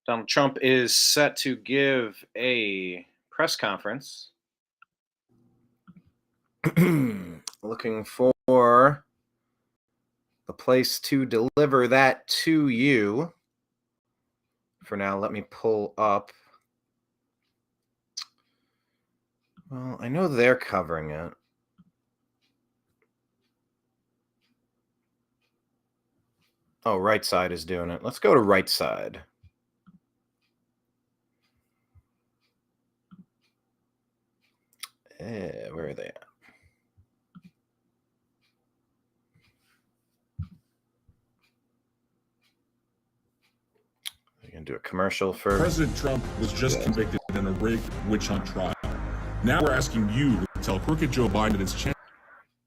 Donald Trump is set to give a press conference. Looking for the place to deliver that to you. For now, let me pull up. Well, I know they're covering it. Oh, Right Side is doing it. Let's go to Right Side. Where are they at? We're going to do a commercial first. President Trump was just convicted in a rigged witch hunt trial. Now we're asking you to tell crooked Joe Biden that his chance.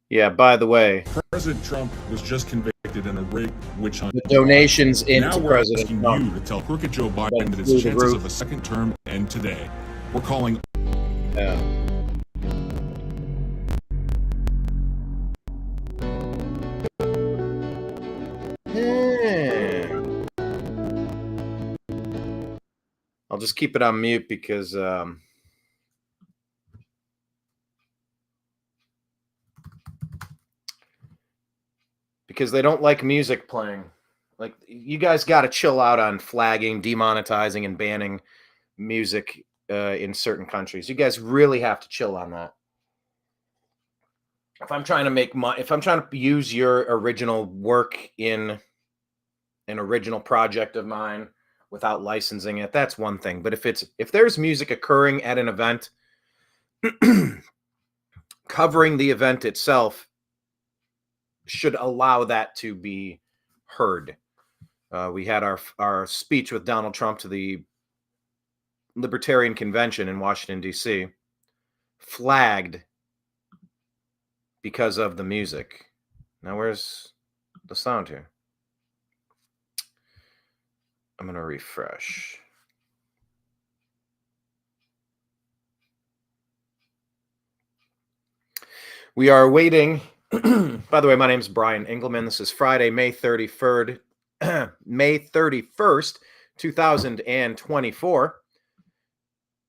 Yeah, by the way, President Trump was just convicted in a rigged witch hunt. The donations trial. into now we're President asking Trump. you to tell crooked Joe Biden that his chances of a second term end today. We're calling. Yeah. I'll just keep it on mute because they don't like music playing. Like, you guys got to chill out on flagging, demonetizing, and banning music in certain countries. You guys really have to chill on that. If I'm trying to make money, if I'm trying to use your original work in an original project of mine without licensing it, that's one thing. But if there's music occurring at an event, covering the event itself should allow that to be heard. We had our speech with Donald Trump to the Libertarian Convention in Washington, D.C., flagged because of the music. Now, where's the sound here? I'm going to refresh. We are waiting. By the way, my name is Brian Engelman. This is Friday, May 31st, 2024.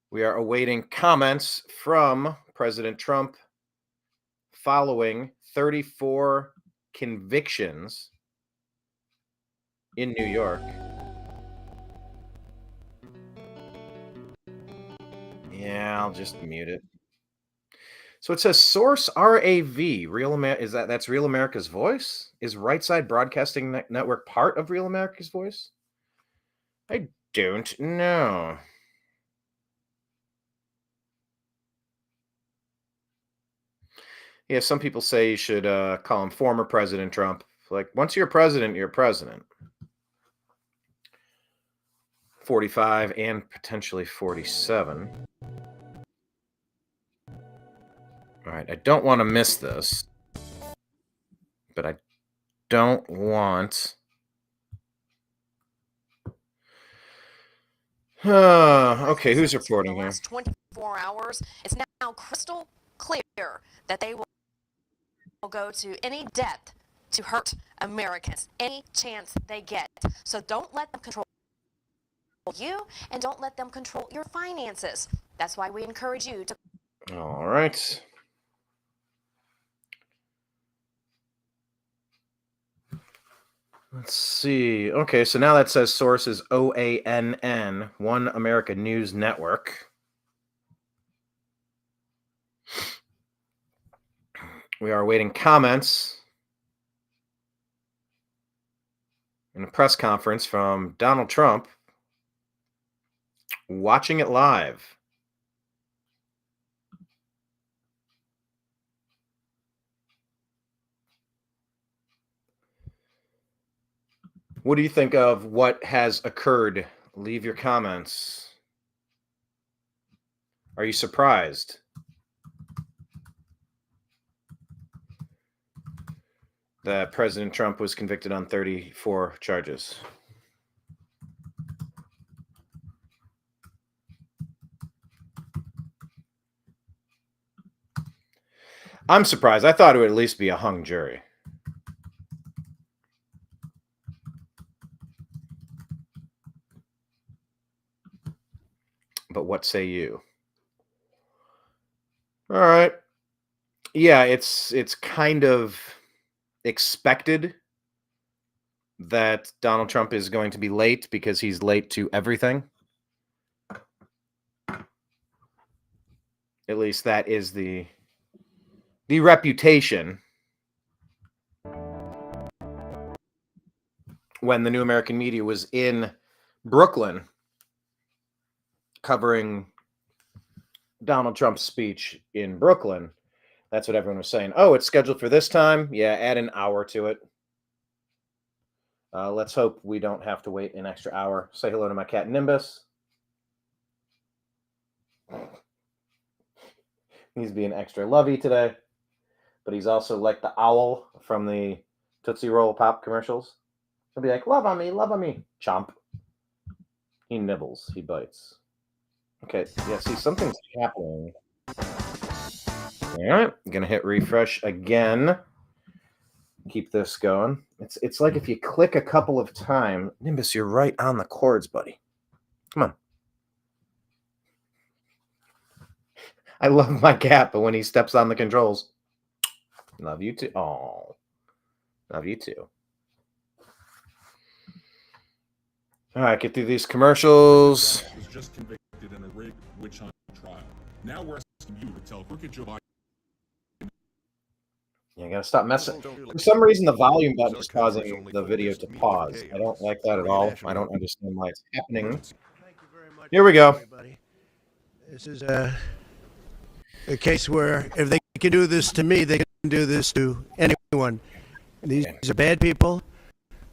We are awaiting comments from President Trump following 34 convictions in New York. Yeah, I'll just mute it. So it says source RAV, that's Real America's Voice? Is Right Side Broadcasting Network part of Real America's Voice? I don't know. Yeah, some people say you should call him former President Trump. Like, once you're president, you're president. 45 and potentially 47. All right, I don't want to miss this, but I don't want... okay, who's reporting here? 24 hours, it's now crystal clear that they will go to any depth to hurt Americans any chance they get. So don't let them control you, and don't let them control your finances. That's why we encourage you to. All right. Let's see. Okay, so now that says source is OANN, One America News Network. We are awaiting comments in a press conference from Donald Trump, watching it live. What do you think of what has occurred? Leave your comments. Are you surprised? That President Trump was convicted on 34 charges? I'm surprised. I thought it would at least be a hung jury. But what say you? All right. Yeah, it's kind of expected that Donald Trump is going to be late because he's late to everything. At least that is the reputation. When the New American Media was in Brooklyn covering Donald Trump's speech in Brooklyn, that's what everyone was saying. Oh, it's scheduled for this time. Yeah, add an hour to it. Let's hope we don't have to wait an extra hour. Say hello to my cat Nimbus. He's being extra lovey today, but he's also like the owl from the Tootsie Roll Pop commercials. He'll be like, love on me, chomp. He nibbles, he bites. Okay, yeah, see, something's happening. All right, I'm gonna hit refresh again. Keep this going. It's like if you click a couple of times, Nimbus, you're right on the cords, buddy. Come on. I love my cat, but when he steps on the controls, love you too. Oh, love you too. All right, get through these commercials. Was just convicted in a rigged witch hunt trial. Now we're asking you to tell crooked Joe Biden. You gotta stop messing. For some reason, the volume button is causing the video to pause. I don't like that at all. I don't understand why it's happening. Thank you very much. Here we go. Everybody. This is a case where if they can do this to me, they can do this to anyone. These are bad people.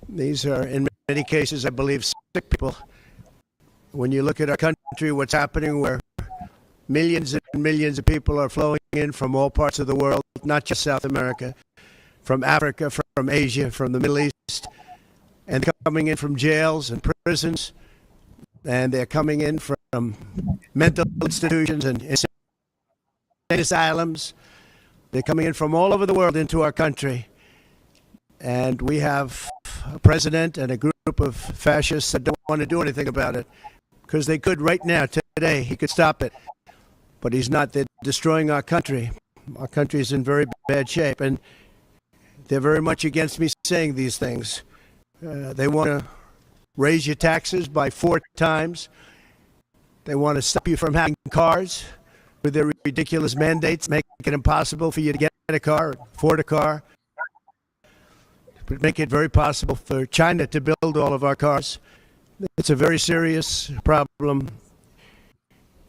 These are, in many cases, I believe, sick people. When you look at our country, what's happening where millions and millions of people are flowing in from all parts of the world, not just South America, from Africa, from Asia, from the Middle East, and they're coming in from jails and prisons, and they're coming in from mental institutions and asylums. They're coming in from all over the world into our country. And we have a president and a group of fascists that don't want to do anything about it. Because they could right now, today, he could stop it. But he's not. They're destroying our country. Our country is in very bad shape. And they're very much against me saying these things. They want to raise your taxes by 4 times. They want to stop you from having cars with their ridiculous mandates, make it impossible for you to get a car, afford a car. But make it very possible for China to build all of our cars. It's a very serious problem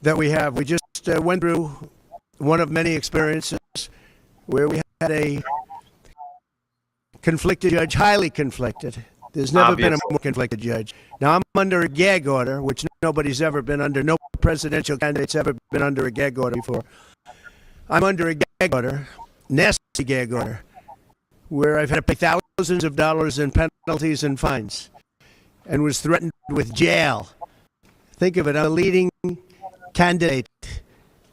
that we have. We just went through one of many experiences where we had a conflicted judge, highly conflicted. There's never been a more conflicted judge. Now, I'm under a gag order, which nobody's ever been under. No presidential candidate's ever been under a gag order before. I'm under a gag order, nasty gag order, where I've had to pay thousands of dollars in penalties and fines and was threatened with jail. Think of it. I'm a leading candidate.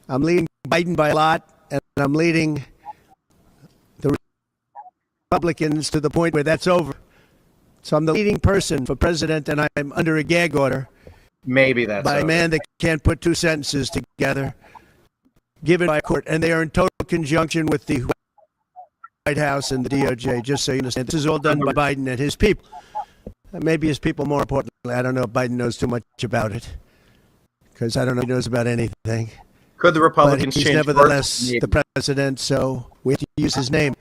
I'm leading Biden by a lot, and I'm leading the Republicans to the point where that's over. So I'm the leading person for president, and I'm under a gag order. Maybe that's by a man that can't put 2 sentences together, given by a court, and they are in total conjunction with the White House and the DOJ, just so you understand. This is all done by Biden and his people. Maybe his people more importantly. I don't know if Biden knows too much about it, because I don't know if he knows about anything. Could the Republicans change? He's nevertheless the president, so we have to use his name.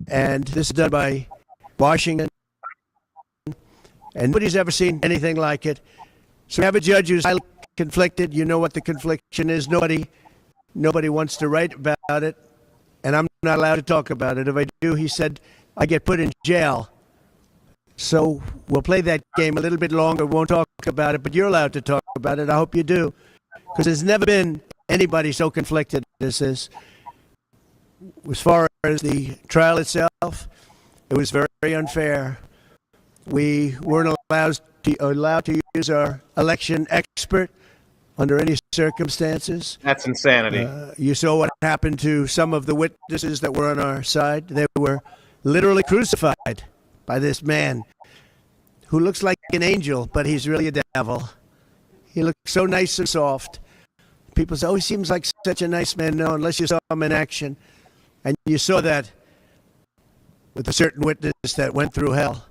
And this is done by Washington, and nobody's ever seen anything like it. So we have a judge who's highly conflicted. You know what the confliction is. Nobody wants to write about it, and I'm not allowed to talk about it. If I do, he said, I get put in jail. So we'll play that game a little bit longer. Won't talk about it, but you're allowed to talk about it. I hope you do, because there's never been anybody so conflicted as this. As far as the trial itself, it was very unfair. We weren't allowed to use our election expert under any circumstances. That's insanity. You saw what happened to some of the witnesses that were on our side. They were literally crucified by this man who looks like an angel, but he's really a devil. He looked so nice and soft. People say, oh, he seems like such a nice man. No, unless you saw him in action. And you saw that with a certain witness that went through hell.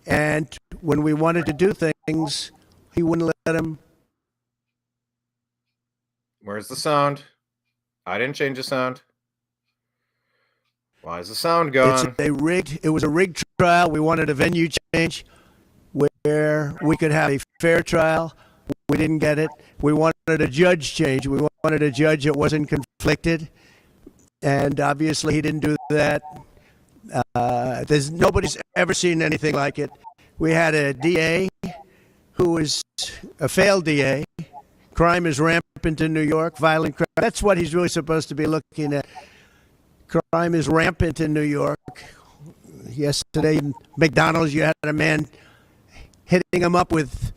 And when we wanted to do things, he wouldn't let him. Where's the sound? I didn't change the sound. Why is the sound gone? It was a rigged trial. We wanted a venue change where we could have a fair trial. We didn't get it. We wanted a judge change. We wanted a judge that wasn't conflicted. And obviously he didn't do that. Nobody's ever seen anything like it. We had a DA who was a failed DA. Crime is rampant in New York, violent crime. That's what he's really supposed to be looking at. Crime is rampant in New York. Yesterday in McDonald's, you had a man hitting him up with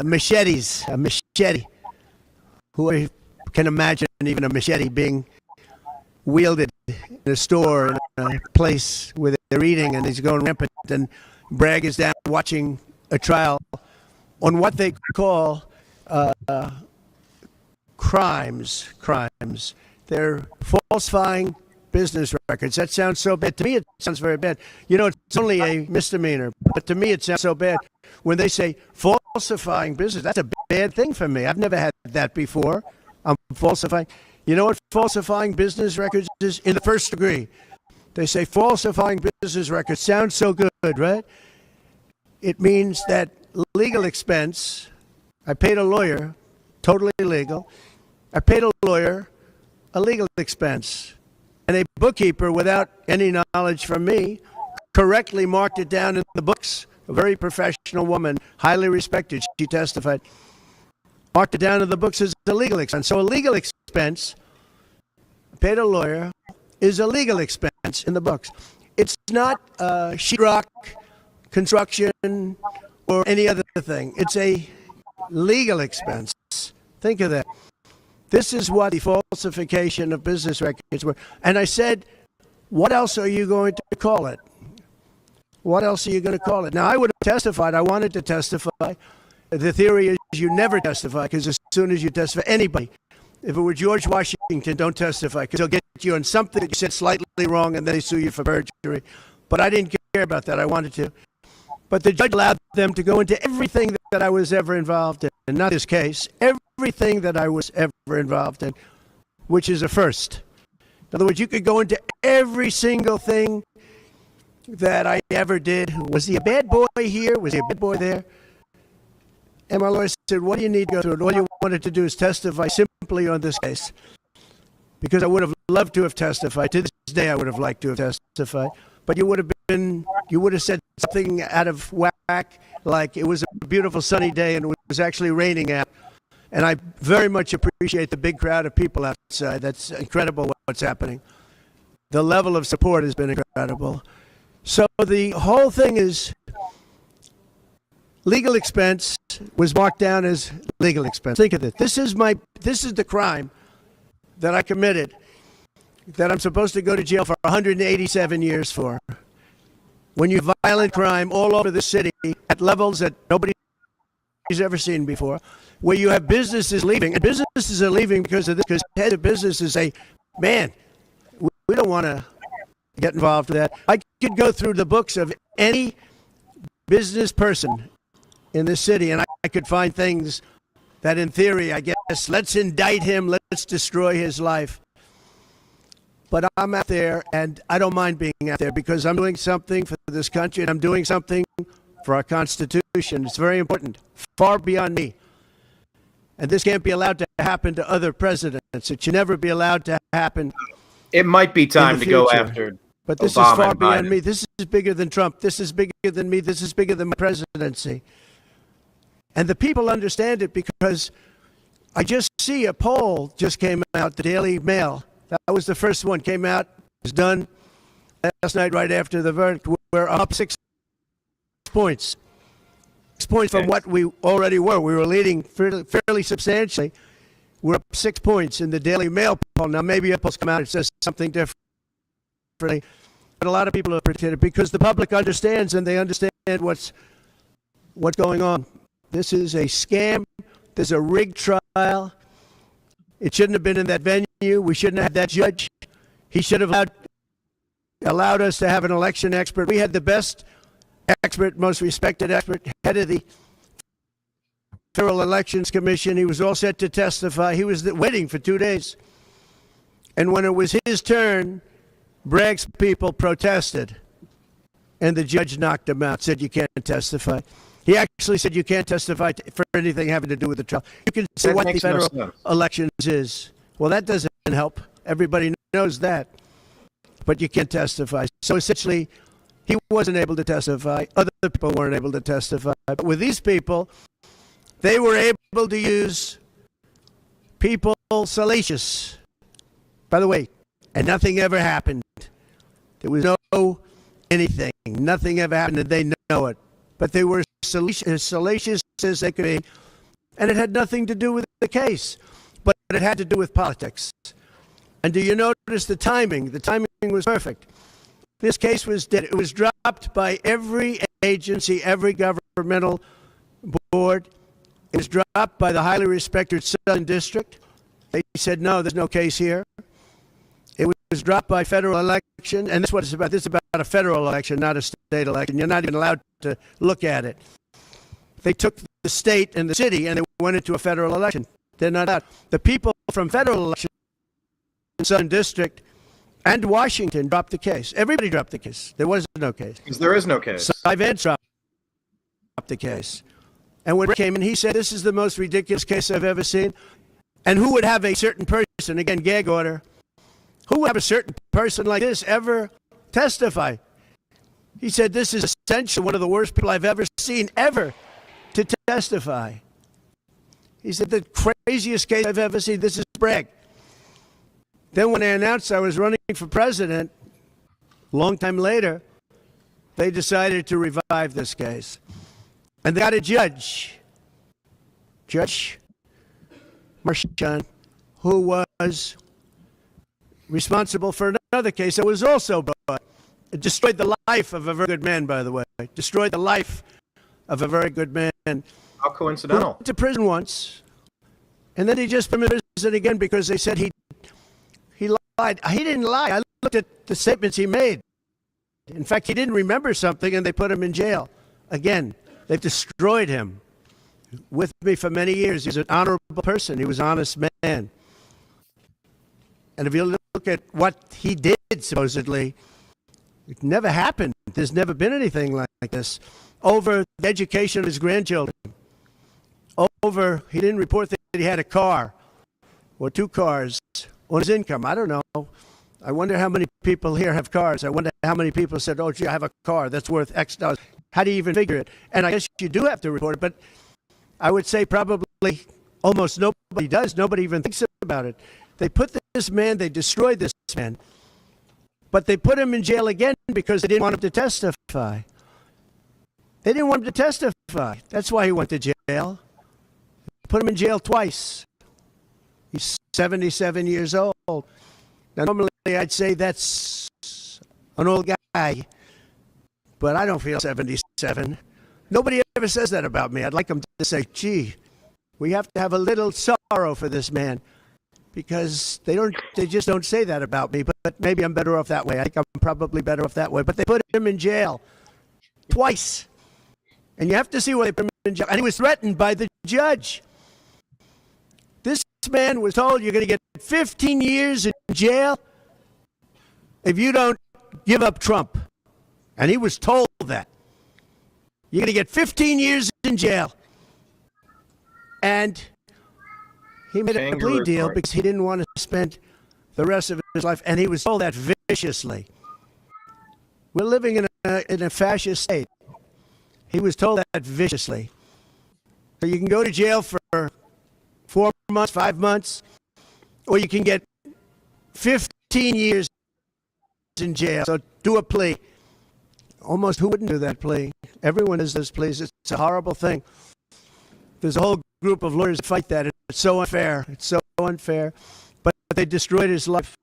machetes, a machete. Who can imagine even a machete being wielded in a store, in a place where they're eating, and he's going rampant. And Bragg is down watching a trial on what they call crimes. They're falsifying business records. That sounds so bad. To me, it sounds very bad. You know, it's only a misdemeanor, but to me, it sounds so bad. When they say falsifying business, that's a bad thing for me. I've never had that before. I'm falsifying. You know what falsifying business records is? In the first degree. They say falsifying business records. Sounds so good, right? It means that legal expense, I paid a lawyer, totally legal. I paid a lawyer a legal expense. And a bookkeeper, without any knowledge from me, correctly marked it down in the books. A very professional woman, highly respected, she testified. Marked it down in the books as a legal expense. So a legal expense, paid a lawyer, is a legal expense in the books. It's not sheetrock, construction, or any other thing. It's a legal expense. Think of that. This is what the falsification of business records were. And I said, what else are you going to call it? What else are you going to call it? Now, I would have testified. I wanted to testify. The theory is you never testify, because as soon as you testify, anybody, if it were George Washington, don't testify, because they'll get you on something that you said slightly wrong, and then they sue you for perjury. But I didn't care about that. I wanted to. But the judge allowed them to go into everything that I was ever involved in. And not this case, everything that I was ever involved in, which is a first. In other words, you could go into every single thing that I ever did. Was he a bad boy here? Was he a bad boy there? And my lawyer said, what do you need to go through? And all you wanted to do is testify simply on this case. Because I would have loved to have testified. To this day, I would have liked to have testified. But you would have said something out of whack, like it was a beautiful sunny day and it was actually raining out. And I very much appreciate the big crowd of people outside. That's incredible what's happening. The level of support has been incredible. So the whole thing is legal expense was marked down as legal expense. Think of it. This is the crime that I committed, that I'm supposed to go to jail for 187 years for. When you violent crime all over the city at levels that nobody's ever seen before, where you have businesses leaving, and businesses are leaving because of this, because head of businesses say, man, we don't want to get involved with that. I could go through the books of any business person in this city, and I could find things that in theory, I guess, let's indict him, let's destroy his life. But I'm out there, and I don't mind being out there, because I'm doing something for this country, and I'm doing something for our Constitution. It's very important, far beyond me. And this can't be allowed to happen to other presidents. It should never be allowed to happen. It might be time to go after But this Obama is far and beyond Biden. me. This is bigger than Trump. This is bigger than me. This is bigger than my presidency. And the people understand it, because I just see a poll just came out, the Daily Mail. That was the first one, came out, was done last night right after the verdict. We're up 6 points. 6 points from what we already were. We were leading fairly substantially. We're up 6 points in the Daily Mail poll. Now, maybe a poll's come out, it says something different. But a lot of people are pretending, because the public understands, and they understand what's going on. This is a scam. There's a rigged trial. It shouldn't have been in that venue. We shouldn't have had that judge. He should have allowed us to have an election expert. We had the best expert, most respected expert, head of the Federal Elections Commission. He was all set to testify. He was waiting for 2 days. And when it was his turn, Bragg's people protested. And the judge knocked him out, said you can't testify. He actually said you can't testify for anything having to do with the trial. You can say what the federal elections is. Well, that doesn't help. Everybody knows that. But you can't testify. So essentially, he wasn't able to testify. Other people weren't able to testify. But with these people, they were able to use people salacious. By the way, and nothing ever happened. There was no anything. Nothing ever happened, and they know it. But they were as salacious as they could be, and it had nothing to do with the case, but it had to do with politics. And do you notice the timing? The timing was perfect. This case was dead. It was dropped by every agency, every governmental board. It was dropped by the highly respected Southern District. They said, no, there's no case here. It was dropped by federal election, and that's what it's about. This is about a federal election, not a state election. You're not even allowed to look at it. They took the state and the city, and they went into a federal election. They're not out. The people from federal election, Southern District, and Washington dropped the case. Everybody dropped the case. There was no case. Because there is no case. So Vance dropped the case. And when Rick came in, he said, this is the most ridiculous case I've ever seen. And who would have a certain person, again, gag order, who would have a certain person like this ever testify? He said, this is essentially one of the worst people I've ever seen ever to testify. He said, the craziest case I've ever seen. This is Bragg. Then when they announced I was running for president, a long time later, they decided to revive this case. And they got a judge, Judge Marchand, who was responsible for another case that was also brought. It destroyed the life of a very good man, by the way. Destroyed the life of a very good man. How coincidental. Went to prison once, and then he just put him in prison again because they said he lied. He didn't lie. I looked at the statements he made. In fact, he didn't remember something, and they put him in jail. Again, they've destroyed him. With me for many years. He's an honorable person. He was an honest man. And if you look at what he did, supposedly, it never happened. There's never been anything like this. Over the education of his grandchildren. Over, he didn't report that he had a car or 2 cars on his income. I don't know. I wonder how many people here have cars. I wonder how many people said, oh, gee, I have a car that's worth X dollars. How do you even figure it? And I guess you do have to report it, but I would say probably almost nobody does. Nobody even thinks about it. They put this man, they destroyed this man, but they put him in jail again because they didn't want him to testify. They didn't want him to testify. That's why he went to jail. Put him in jail twice. He's 77 years old. Now, normally I'd say that's an old guy, but I don't feel 77. Nobody ever says that about me. I'd like them to say, gee, we have to have a little sorrow for this man, because they just don't say that about me, but maybe I'm better off that way. I think I'm probably better off that way. But they put him in jail twice. And you have to see why they put him in jail. And he was threatened by the judge. This man was told, you're going to get 15 years in jail if you don't give up Trump. And he was told that. You're going to get 15 years in jail. And he made a plea deal because he didn't want to spend the rest of his life. And he was told that viciously. We're living in a fascist state. He was told that viciously. So you can go to jail for 4 months, 5 months, or you can get 15 years in jail. So do a plea. Almost who wouldn't do that plea? Everyone does those pleas. It's a horrible thing. There's a whole group of lawyers that fight that. It's so unfair. It's so unfair. But they destroyed his life.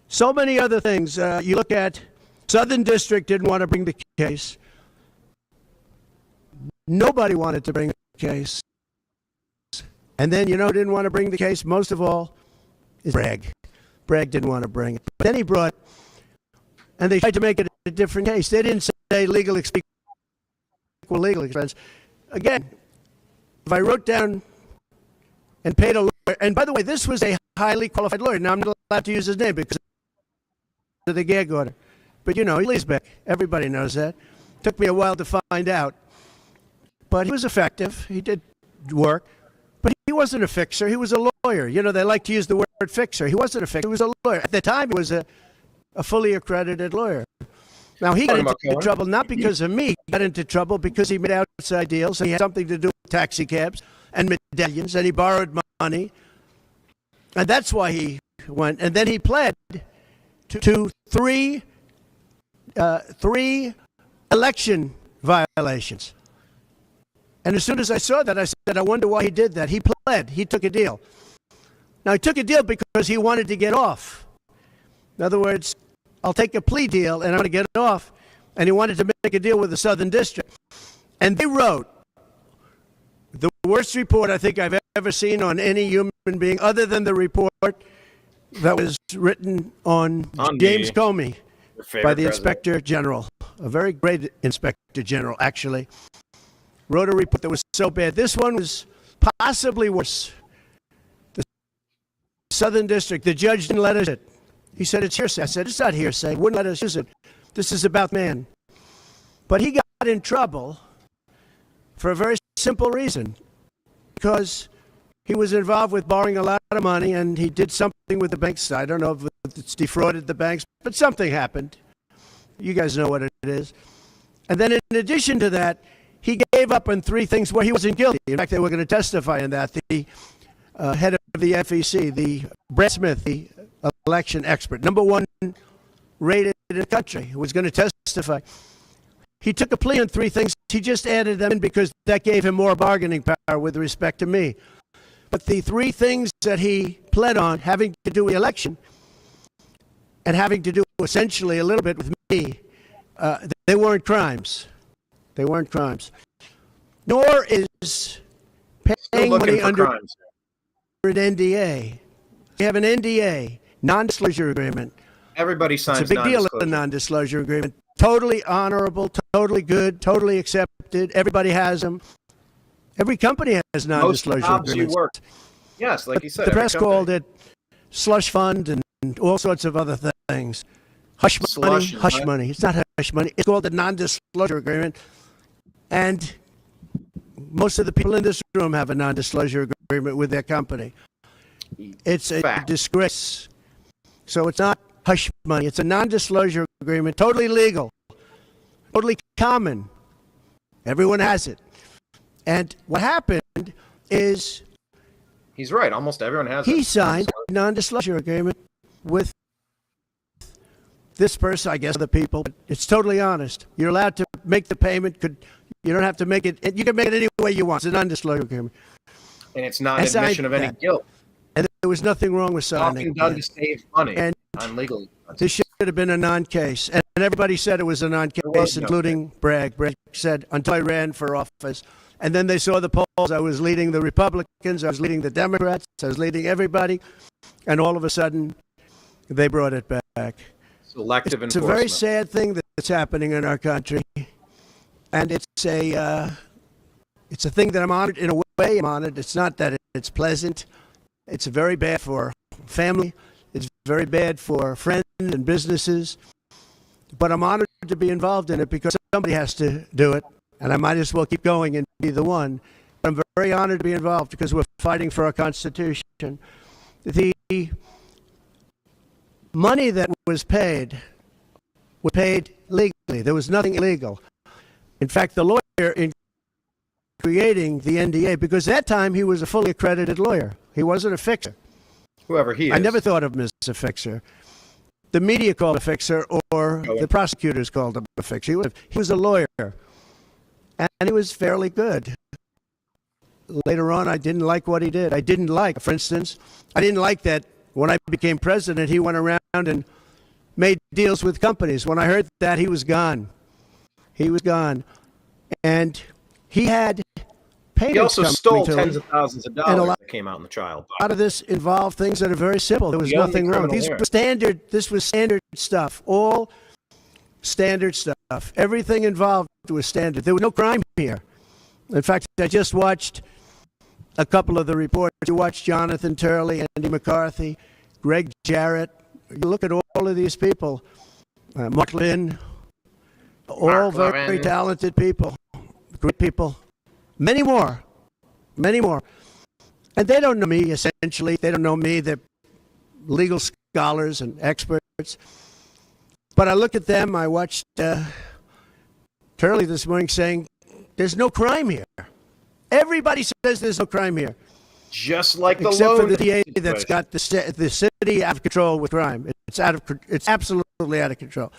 So many other things. You look at Southern District didn't want to bring the case. Nobody wanted to bring the case. And then, who didn't want to bring the case most of all is Bragg. Bragg didn't want to bring it. But then he brought it, and they tried to make it a different case. They didn't say legal expense equal legal expense. Again, if I wrote down and paid a lawyer, and by the way, this was a highly qualified lawyer. Now, I'm not allowed to use his name because of the gag order. But, he leaves back. Everybody knows that. Took me a while to find out. But he was effective. He did work. But he wasn't a fixer. He was a lawyer. They like to use the word fixer. He wasn't a fixer. He was a lawyer. At the time, he was a fully accredited lawyer. Now, he got into trouble not because of me. He got into trouble because he made outside deals. And he had something to do with taxi cabs and medallions. And he borrowed money. And that's why he went. And then he pled to three election violations. And as soon as I saw that, I said, I wonder why he did that. He pled. He took a deal. Now, he took a deal because he wanted to get off. In other words, I'll take a plea deal and I'm going to get off. And he wanted to make a deal with the Southern District. And they wrote the worst report I think I've ever seen on any human being other than the report that was written on James Comey by the Inspector General. A very great Inspector General, actually. Wrote a report that was so bad. This one was possibly worse. The Southern District, the judge didn't let us use it. He said it's hearsay. I said it's not hearsay. Wouldn't let us use it. This is about man. But he got in trouble for a very simple reason. Because he was involved with borrowing a lot of money and he did something with the banks. I don't know if it's defrauded the banks, but something happened. You guys know what it is. And then in addition to that, he gave up on three things where he wasn't guilty. In fact, they were going to testify in that. The head of the FEC, the Brad Smith, the election expert, number one rated in the country, who was going to testify. He took a plea on three things. He just added them in because that gave him more bargaining power with respect to me. But the three things that he pled on, having to do with the election and having to do essentially a little bit with me, they weren't crimes. They weren't crimes. Nor is paying money under an NDA. We have an NDA, non-disclosure agreement. Everybody signs it's a big deal, a non-disclosure agreement. Totally honorable, totally good, totally accepted. Everybody has them. Every company has non-disclosure agreements. Yes, like you said. The press called it slush fund and all sorts of other things. Hush money, hush money. It's not hush money. It's called a non-disclosure agreement. And most of the people in this room have a non-disclosure agreement with their company. It's a disgrace. So it's not hush money. It's a non-disclosure agreement, totally legal, totally common. Everyone has it. And what happened is... He's right. Almost everyone has it. He signed a non-disclosure agreement with this person, I guess, other people. But it's totally honest. You're allowed to make the payment. You don't have to make it. You can make it any way you want. It's a non-disclosure agreement. And it's not admission of any guilt. And there was nothing wrong with signing it. Done to save money and on legal. This should have been a non-case. And everybody said it was a non-case, including Bragg. Bragg said, until I ran for office. And then they saw the polls. I was leading the Republicans. I was leading the Democrats. I was leading everybody. And all of a sudden, they brought it back. Selective enforcement. It's a very sad thing that's happening in our country. And it's a thing that I'm honored. In a way, I'm honored. It's not that it's pleasant. It's very bad for family. It's very bad for friends and businesses. But I'm honored to be involved in it because somebody has to do it. And I might as well keep going and be the one. I'm very honored to be involved because we're fighting for our Constitution. The money that was paid legally. There was nothing illegal. In fact, the lawyer in creating the NDA, because at that time he was a fully accredited lawyer. He wasn't a fixer. Whoever he is. I never thought of him as a fixer. The media called him a fixer, or the prosecutors called him a fixer. He was a lawyer. And he was fairly good. Later on, I didn't like what he did. For instance, I didn't like that when I became president, he went around and made deals with companies. When I heard that, he was gone. He was gone. And he had He payments also coming stole to tens him. of thousands of And a dollars lot that came out in the trial. A lot of this involved things that are very simple. There was The only nothing wrong. criminal These there. were standard. This was standard stuff. All standard stuff. Everything involved was standard. There was no crime here. In fact, I just watched a couple of the reports. You watched Jonathan Turley, Andy McCarthy, Greg Jarrett. You look at all of these people. Mark Lynn. All very talented people. Great people. Many more. Many more. And they don't know me, essentially. They don't know me. They're legal scholars and experts. But I look at them. I watched Turley this morning saying, there's no crime here. Everybody says there's no crime here. Just like the Except loan for the DA situation. that's got the city out of control with crime. It's absolutely out of control.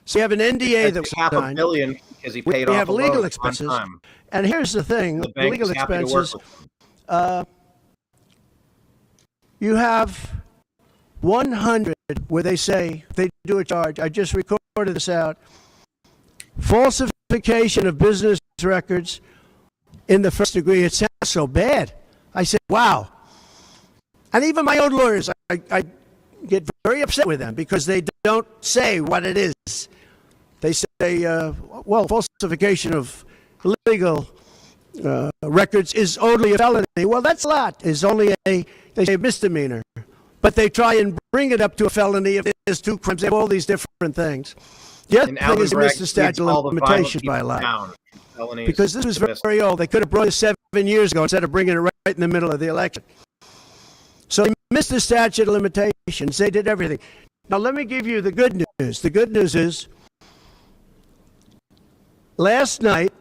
So you have an NDA that was half a signed. billion because he paid We off have a legal loan expenses. on time. And here's the thing, The bank legal is happy to work expenses, with him. you have 100 where they say they do a charge. I just recorded this out. Falsification of business records in the first degree. It sounds so bad. I said, wow. And even my own lawyers, I get very upset with them because they don't say what it is. They say, well, falsification of legal records is only a felony. Well, that's a lot. It's only they say a misdemeanor. But they try and bring it up to a felony if there's two crimes. They have all these different things. The other thing is missed the statute of limitations by a lot. Because this was very old. They could have brought this 7 years ago instead of bringing it right in the middle of the election. So they missed the statute of limitations. They did everything. Now, let me give you the good news. The good news is last night,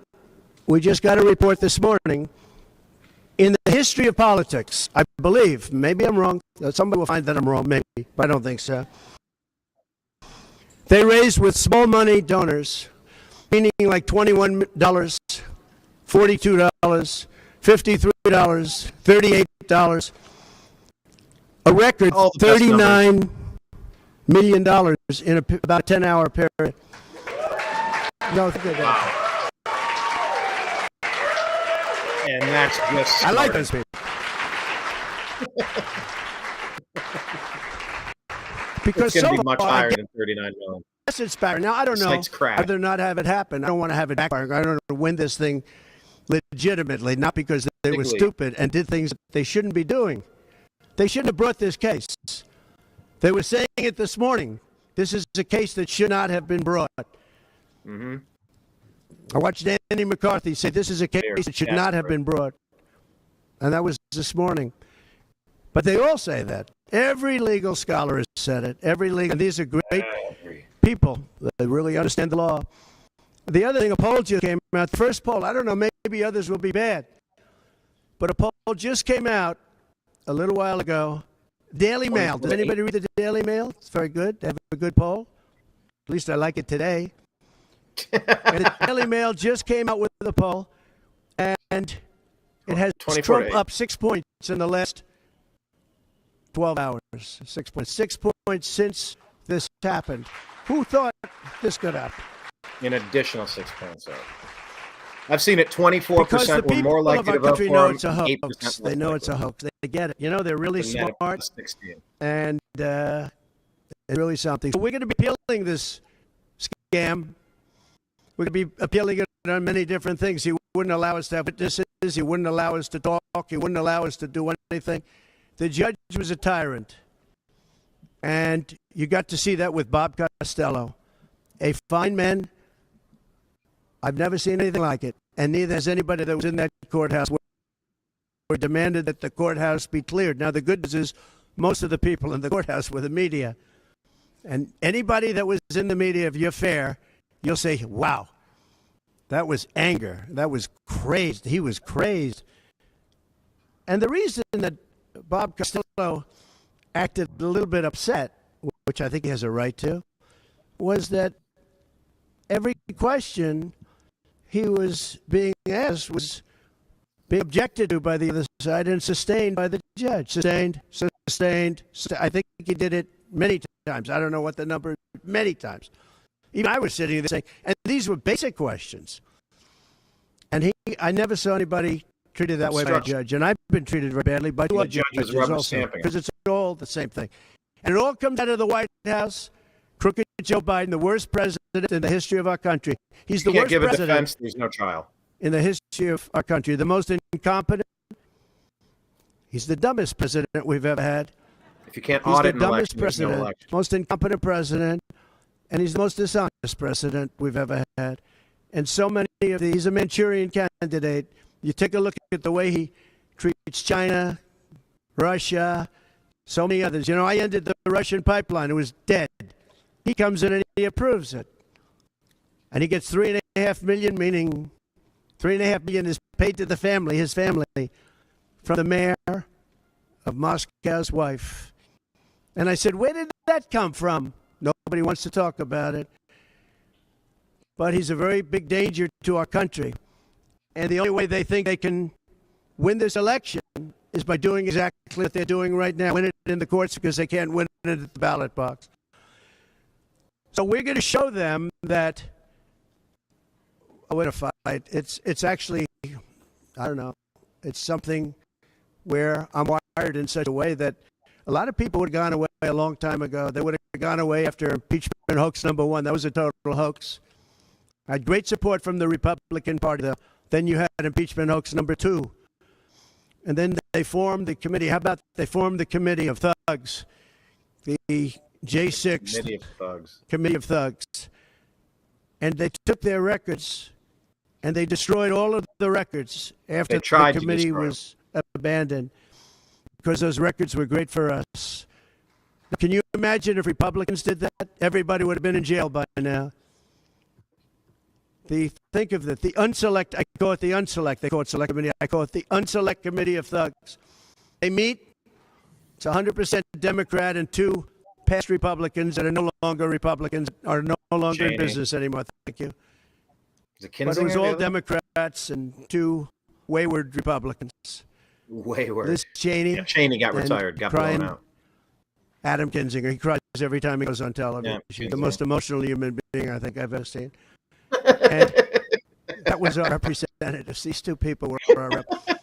we just got a report this morning, in the history of politics, I believe, maybe I'm wrong, somebody will find that I'm wrong, maybe, but I don't think so. They raised with small money donors, meaning like $21, $42, $53, $38, a record $39 million in about a 10-hour period. No, think of that. And that's just I like those people. Because it's going to so be much far, higher than 39 million. Yes, it's back. Now, I don't know whether or not have it happen. I don't want to have it backfire. I don't want to win this thing legitimately, not because they were stupid and did things they shouldn't be doing. They shouldn't have brought this case. They were saying it this morning. This is a case that should not have been brought. Mm-hmm. I watched Andy McCarthy say this is a case that should not have been brought. And that was this morning. But they all say that. Every legal scholar has said it. And these are great people that really understand the law. The other thing, a poll just came out. The first poll, I don't know, maybe others will be bad. But a poll just came out a little while ago. Daily Mail. Does anybody read the Daily Mail? It's very good. They have a good poll. At least I like it today. And the Daily Mail just came out with a poll, and it has Trump up 6 points in the last 12 hours. 6 points. 6 points since this happened. Who thought this could happen? An additional 6 points. I've seen it 24% were more likely to vote for him. Know it's a hoax. They know it's a hoax. They get it. You know, they're really smart. And it's really something. So we're going to be appealing this scam. We're going to be appealing it on many different things. He wouldn't allow us to have witnesses. He wouldn't allow us to talk. He wouldn't allow us to do anything. The judge was a tyrant. And you got to see that with Bob Costello. A fine man. I've never seen anything like it. And neither has anybody that was in that courthouse where demanded that the courthouse be cleared. Now, the good news is most of the people in the courthouse were the media. And anybody that was in the media, if you're fair, you'll say, wow, that was anger. That was crazed. He was crazed. And the reason that Bob Costello acted a little bit upset, which I think he has a right to, was that every question he was being asked was being objected to by the other side and sustained by the judge. Sustained. I think he did it many times. I don't know what the number, many times. Even I was sitting there saying, and these were basic questions. And I never saw anybody treated that way by a judge, and I've been treated very badly by two judges also, because it's all the same thing. And it all comes out of the White House. Crooked Joe Biden, the worst president in the history of our country. He's the worst president. A defense, there's no trial. In the history of our country. The most incompetent. He's the dumbest president we've ever had. If you can't audit an election, there's no election. Most incompetent president, and he's the most dishonest president we've ever had. And so many of these, he's a Manchurian candidate. You take a look at the way he treats China, Russia, so many others. You know, I ended the Russian pipeline. It was dead. He comes in and he approves it. And he gets $3.5 million, meaning $3.5 million is paid to the family, his family, from the mayor of Moscow's wife. And I said, where did that come from? Nobody wants to talk about it. But he's a very big danger to our country. And the only way they think they can win this election is by doing exactly what they're doing right now, win it in the courts, because they can't win it at the ballot box. So we're going to show them that in a fight, it's actually, I don't know, it's something where I'm wired in such a way that a lot of people would have gone away a long time ago. They would have gone away after impeachment hoax number 1. That was a total hoax. I had great support from the Republican Party. Then you had impeachment hoax number 2. And then they formed the committee. How about they formed the committee of thugs? The J6 Committee of Thugs. And they took their records and they destroyed all of the records after the committee was abandoned, because those records were great for us. Can you imagine if Republicans did that? Everybody would have been in jail by now. Think of it, the unselect, I call it the unselect, they call it select committee, I call it the unselect committee of thugs. They meet, it's 100% Democrat and 2 past Republicans that are no longer Republicans, are no longer in business anymore. Thank you. But it was all Democrats and 2 wayward Republicans. Wayward. Liz Cheney. Yeah, Cheney got retired, got blown out. Adam Kinzinger, he cries every time he goes on television. Yeah, the most emotional human being I think I've ever seen. And that was our representatives. These 2 people were our representatives.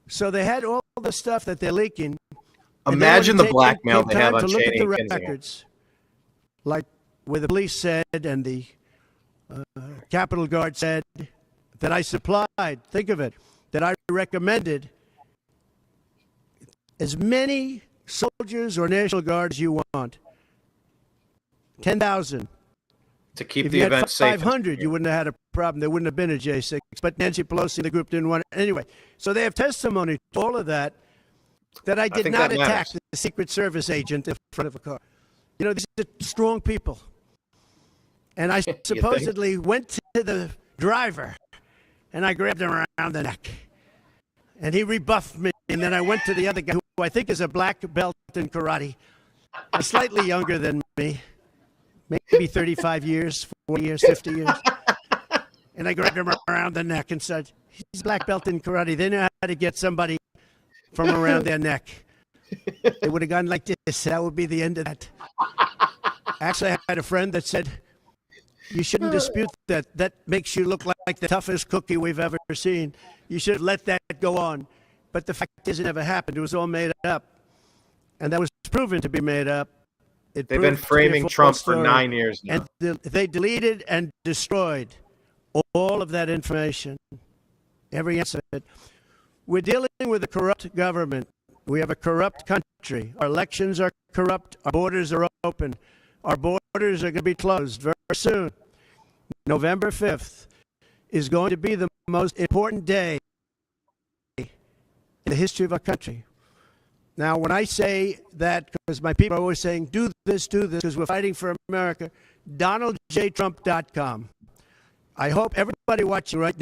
So they had all the stuff that they're leaking. Imagine the blackmail they have on Cheney and Kinzinger. Records, like where the police said and the Capitol Guard said that I supplied, think of it, that I recommended as many soldiers or National Guard as you want. 10,000. To keep the event safe. If you had 500, you wouldn't have had a problem. There wouldn't have been a J6. But Nancy Pelosi and the group didn't want it. Anyway, so they have testimony to all of that I did not attack the Secret Service agent in front of a car. You know, these are strong people. And I supposedly went to the driver, and I grabbed him around the neck. And he rebuffed me. And then I went to the other guy, who I think is a black belt in karate, slightly younger than me, maybe 35 years, 40 years, 50 years. And I grabbed him around the neck and said, he's a black belt in karate. They know how to get somebody from around their neck. It would have gone like this. That would be the end of that. Actually, I had a friend that said, you shouldn't dispute that. That makes you look like the toughest cookie we've ever seen. You should let that go on. But the fact is, it never happened. It was all made up. And that was proven to be made up. They've been framing Trump for 9 years now. And they deleted and destroyed all of that information. Every answer. We're dealing with a corrupt government. We have a corrupt country. Our elections are corrupt. Our borders are open. Our borders are going to be closed very soon. November 5th is going to be the most important day in the history of our country. Now, when I say that, because my people are always saying, do this, because we're fighting for America, DonaldJTrump.com. I hope everybody watching right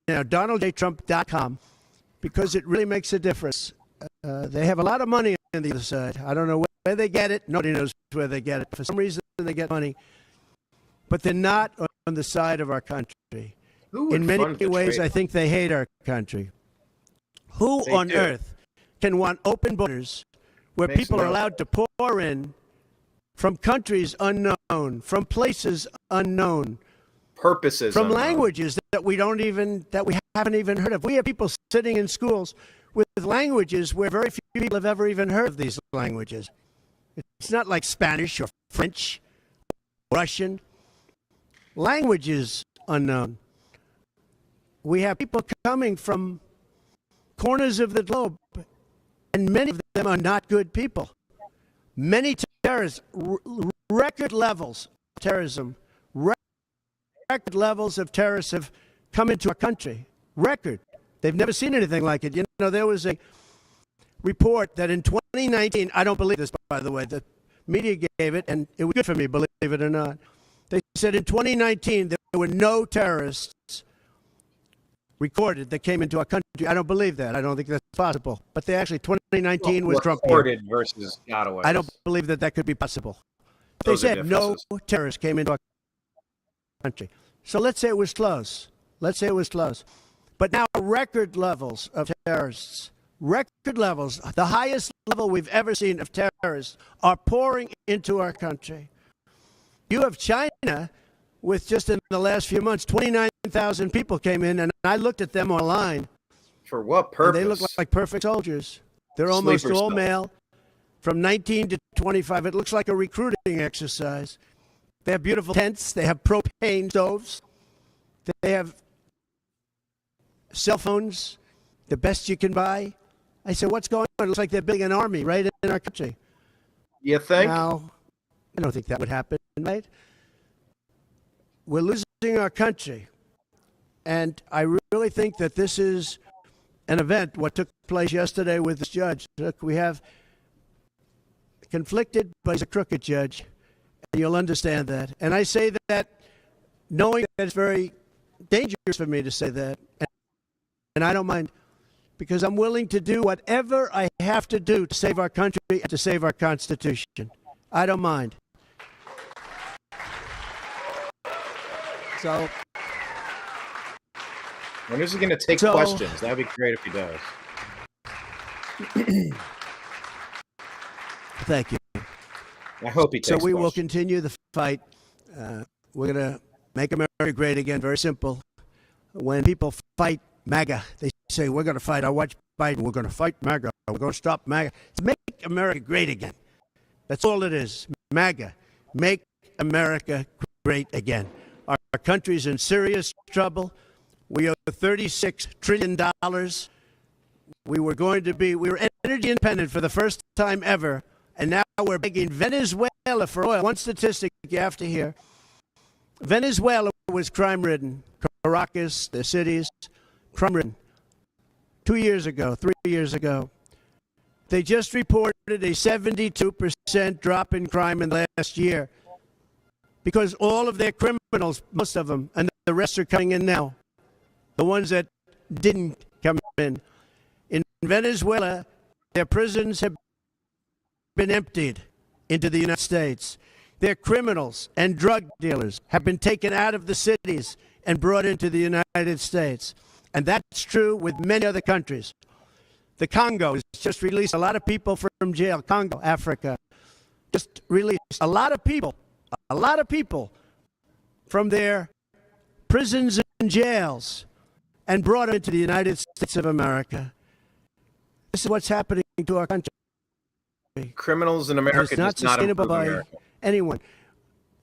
now, DonaldJTrump.com, because it really makes a difference. They have a lot of money on the other side. I don't know where they get it. Nobody knows where they get it. For some reason, they get money. But they're not on the side of our country. In many ways, I think they hate our country. Who on earth can want open borders where people are allowed to pour in from countries unknown, from places unknown, purposes from unknown. languages that we haven't even heard of. We have people sitting in schools with languages where very few people have ever even heard of these languages. It's not like Spanish or French, Russian. Languages unknown. We have people coming from corners of the globe, and many of them are not good people. Many terrorists, record levels of terrorism, record levels of terrorists have come into our country. Record. They've never seen anything like it. You know, there was a report that in 2019, I don't believe this, by the way, the media gave it, and it was good for me, believe it or not. They said in 2019, there were no terrorists recorded that came into our country. I don't believe that. I don't think that's possible. But they actually, 2019 was Trump. Recorded versus gotaways. I don't believe that could be possible. They said no terrorists came into our country. So let's say it was close. Let's say it was close. But now record levels of terrorists, record levels, the highest level we've ever seen of terrorists are pouring into our country. You have China with just in the last few months, 29,000 people came in, and I looked at them online. For what purpose? They look like perfect soldiers. They're almost all male, from 19 to 25. It looks like a recruiting exercise. They have beautiful tents. They have propane stoves. They have cell phones, the best you can buy. I said, what's going on? It looks like they're building an army right in our country. You think? Now, I don't think that would happen, right? We're losing our country. And I really think that this is an event, what took place yesterday with this judge. Look, we have conflicted, but he's a crooked judge. And you'll understand that. And I say that knowing that it's very dangerous for me to say that. And I don't mind, because I'm willing to do whatever I have to do to save our country and to save our Constitution. I don't mind. So, when is he going to take questions? That would be great if he does. Thank you. I hope he takes So we will questions. continue the fight. We're going to make America great again. Very simple. When people fight MAGA, they say, we're going to fight. I watch Biden. We're going to fight MAGA. We're going to stop MAGA. It's make America great again. That's all it is. MAGA. Make America great again. Our country's in serious trouble. We owe $36 trillion. We were energy independent for the first time ever, and now we're begging Venezuela for oil. One statistic you have to hear. Venezuela was crime-ridden. Caracas, the cities, crime-ridden. 2 years ago, 3 years ago. They just reported a 72% drop in crime in the last year because all of their criminals, most of them, and the rest are coming in now. The ones that didn't come in. In Venezuela, their prisons have been emptied into the United States. Their criminals and drug dealers have been taken out of the cities and brought into the United States. And that's true with many other countries. The Congo has just released a lot of people from jail. Congo, Africa, just released a lot of people from their prisons and jails and brought them into the United States of America. This is what's happening to our country. Criminals in America it's not does not sustainable improve by America. anyone.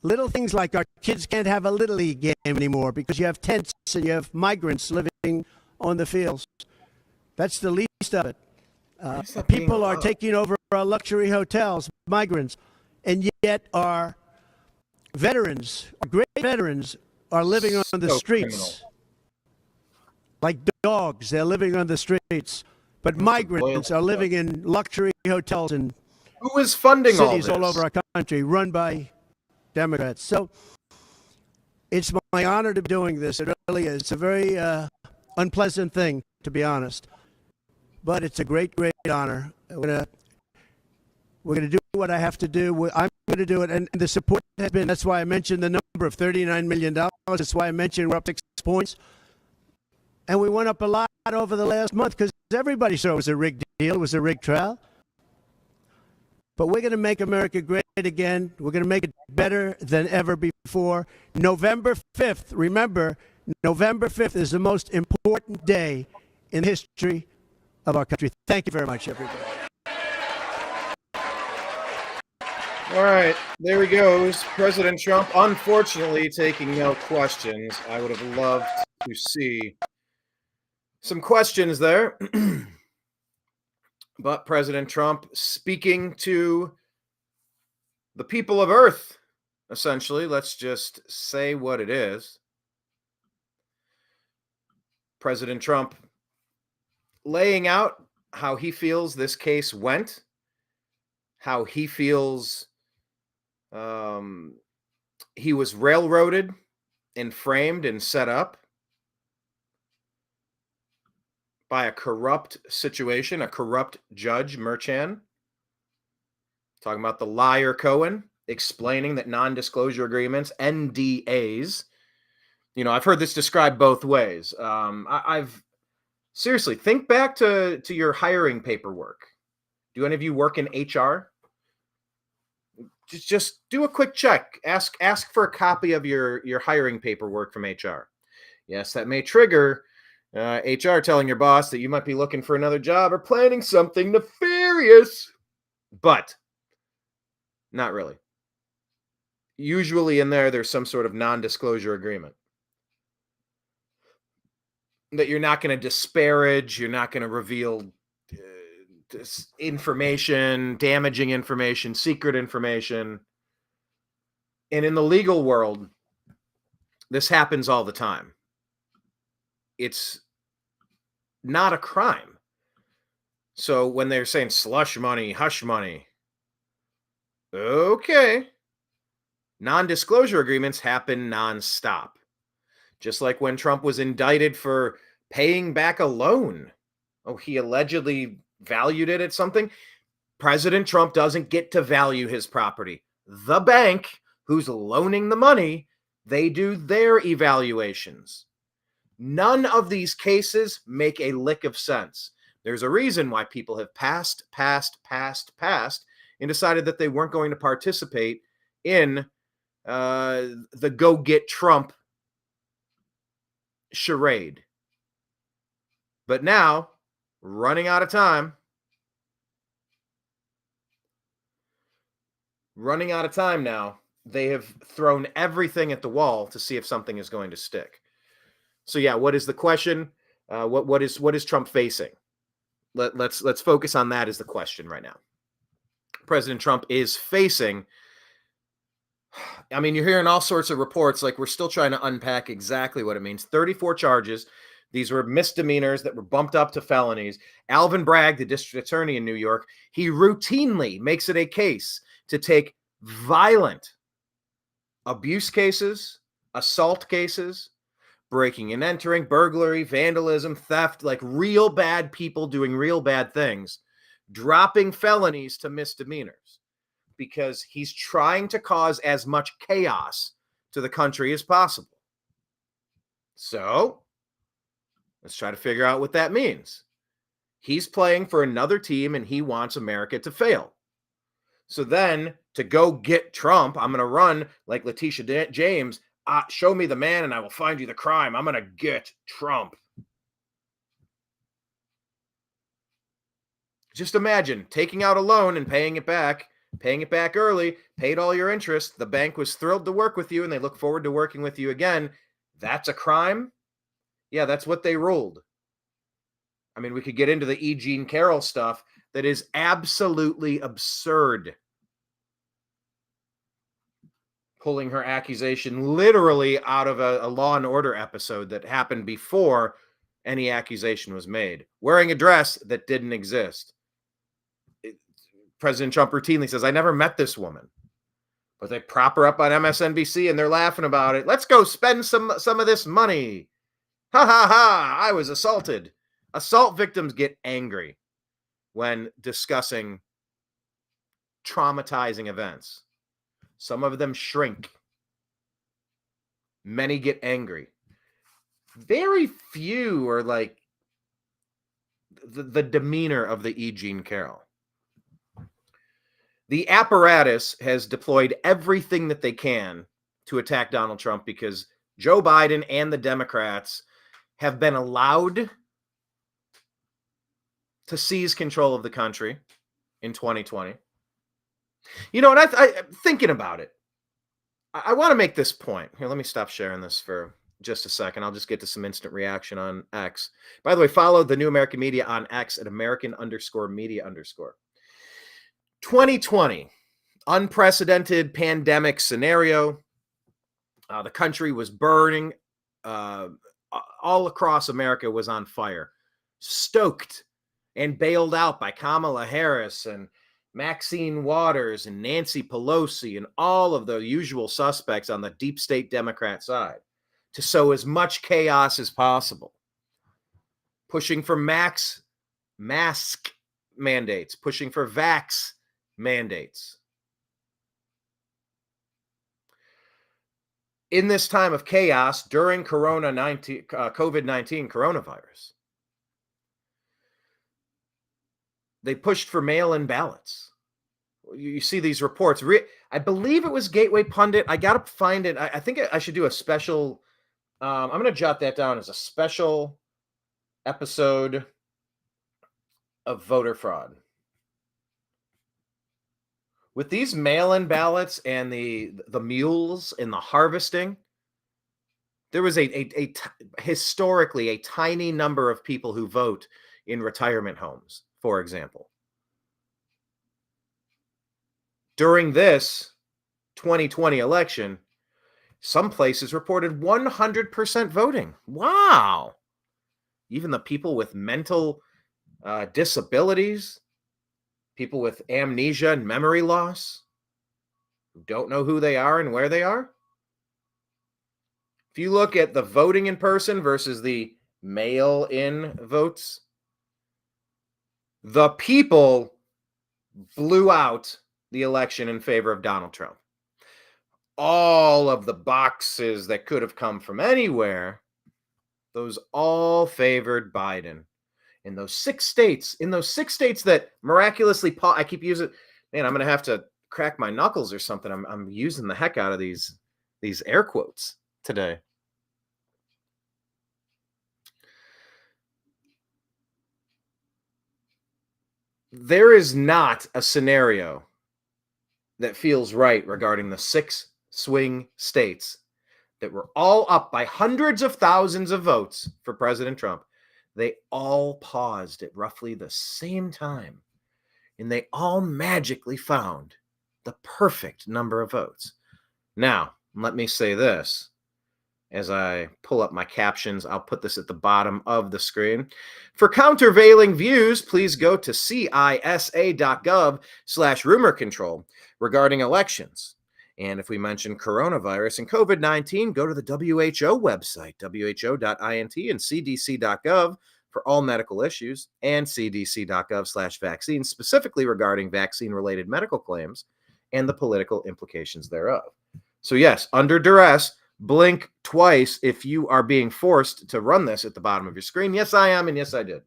Little things like our kids can't have a Little League game anymore because you have tents and you have migrants living on the fields. That's the least of it. People are taking over our luxury hotels, migrants, and yet our veterans, our great veterans, are living on the streets. Criminal. Like dogs, they're living on the streets. But migrants are living in luxury hotels and Who is funding all cities this? all over our country run by Democrats. So it's my honor to be doing this. It really is. It's a very unpleasant thing, to be honest. But it's a great, great honor. We're gonna do what I have to do. I'm going to do it. And the support has been, that's why I mentioned the number of $39 million. That's why I mentioned we're up 6 points. And we went up a lot over the last month because everybody saw it was a rigged deal. It was a rigged trial. But we're going to make America great again. We're going to make it better than ever before. November 5th, remember, November 5th is the most important day in the history of our country. Thank you very much, everybody. All right, there he goes. President Trump, unfortunately, taking no questions. I would have loved to see some questions there. But President Trump speaking to the people of Earth, essentially. Let's just say what it is. President Trump laying out how he feels this case went, how he feels he was railroaded and framed and set up by a corrupt situation, a corrupt Judge Merchan. Talking about the liar Cohen, explaining that non-disclosure agreements, NDAs, I've heard this described both ways. I've seriously, think back to your hiring paperwork. Do any of you work in HR? Just do a quick check. Ask for a copy of your hiring paperwork from HR. Yes, that may trigger HR telling your boss that you might be looking for another job or planning something nefarious, but not really. Usually in there's some sort of non-disclosure agreement that you're not going to disparage, you're not going to reveal information, damaging information, secret information. And in the legal world, this happens all the time. It's not a crime. So when they're saying slush money, hush money, okay. Non-disclosure agreements happen nonstop. Just like when Trump was indicted for paying back a loan. Oh, he allegedly valued it at something. President Trump doesn't get to value his property. The bank who's loaning the money, they do their evaluations. None of these cases make a lick of sense. There's a reason why people have passed, and decided that they weren't going to participate in the go get Trump charade. But now, running out of time now, they have thrown everything at the wall to see if something is going to stick. So yeah, what is the question? What is Trump facing? Let's focus on that as the question right now. President Trump is facing, I mean, you're hearing all sorts of reports, like we're still trying to unpack exactly what it means. 34 charges. These were misdemeanors that were bumped up to felonies. Alvin Bragg, the district attorney in New York, he routinely makes it a case to take violent abuse cases, assault cases, breaking and entering, burglary, vandalism, theft, like real bad people doing real bad things, dropping felonies to misdemeanors because he's trying to cause as much chaos to the country as possible. So let's try to figure out what that means. He's playing for another team and he wants America to fail. So then to go get Trump, I'm going to run like Letitia James. Show me the man and I will find you the crime. I'm going to get Trump. Just imagine taking out a loan and paying it back early, paid all your interest. The bank was thrilled to work with you and they look forward to working with you again. That's a crime? Yeah, that's what they ruled. I mean, we could get into the E. Jean Carroll stuff that is absolutely absurd. Pulling her accusation literally out of a Law and Order episode that happened before any accusation was made. Wearing a dress that didn't exist. President Trump routinely says, I never met this woman. But they prop her up on MSNBC and they're laughing about it. Let's go spend some of this money. Ha ha ha, I was assaulted. Assault victims get angry when discussing traumatizing events. Some of them shrink. Many get angry. Very few are like the demeanor of the E. Jean Carroll. The apparatus has deployed everything that they can to attack Donald Trump because Joe Biden and the Democrats have been allowed to seize control of the country in 2020. You know, and I thinking about it, I want to make this point. Here, let me stop sharing this for just a second. I'll just get to some instant reaction on X. By the way, follow the New American Media on X at American_media_. 2020, unprecedented pandemic scenario. The country was burning. All across America was on fire. Stoked and bailed out by Kamala Harris and Maxine Waters and Nancy Pelosi and all of the usual suspects on the deep state Democrat side to sow as much chaos as possible. Pushing for mask mandates, pushing for vax mandates. In this time of chaos during COVID-19 coronavirus, they pushed for mail-in ballots. You see these reports. I believe it was Gateway Pundit. I got to find it. I think I should do a special. I'm going to jot that down as a special episode of voter fraud. With these mail-in ballots and the mules and the harvesting, there was historically a tiny number of people who vote in retirement homes, for example. During this 2020 election, some places reported 100% voting. Wow. Even the people with mental disabilities, people with amnesia and memory loss, who don't know who they are and where they are. If you look at the voting in person versus the mail-in votes, the people blew out the election in favor of Donald Trump. All of the boxes that could have come from anywhere, those all favored Biden. In those 6 states that miraculously, I keep using, man, I'm going to have to crack my knuckles or something. I'm using the heck out of these air quotes today. There is not a scenario that feels right regarding the 6 swing states that were all up by hundreds of thousands of votes for President Trump. They all paused at roughly the same time, and they all magically found the perfect number of votes. Now, let me say this. As I pull up my captions, I'll put this at the bottom of the screen. For countervailing views, please go to cisa.gov/rumor control regarding elections. And if we mention coronavirus and COVID-19, go to the WHO website, who.int and cdc.gov for all medical issues, and cdc.gov/vaccines, specifically regarding vaccine-related medical claims and the political implications thereof. So yes, under duress, blink twice if you are being forced to run this at the bottom of your screen. Yes, I am, and yes, I did.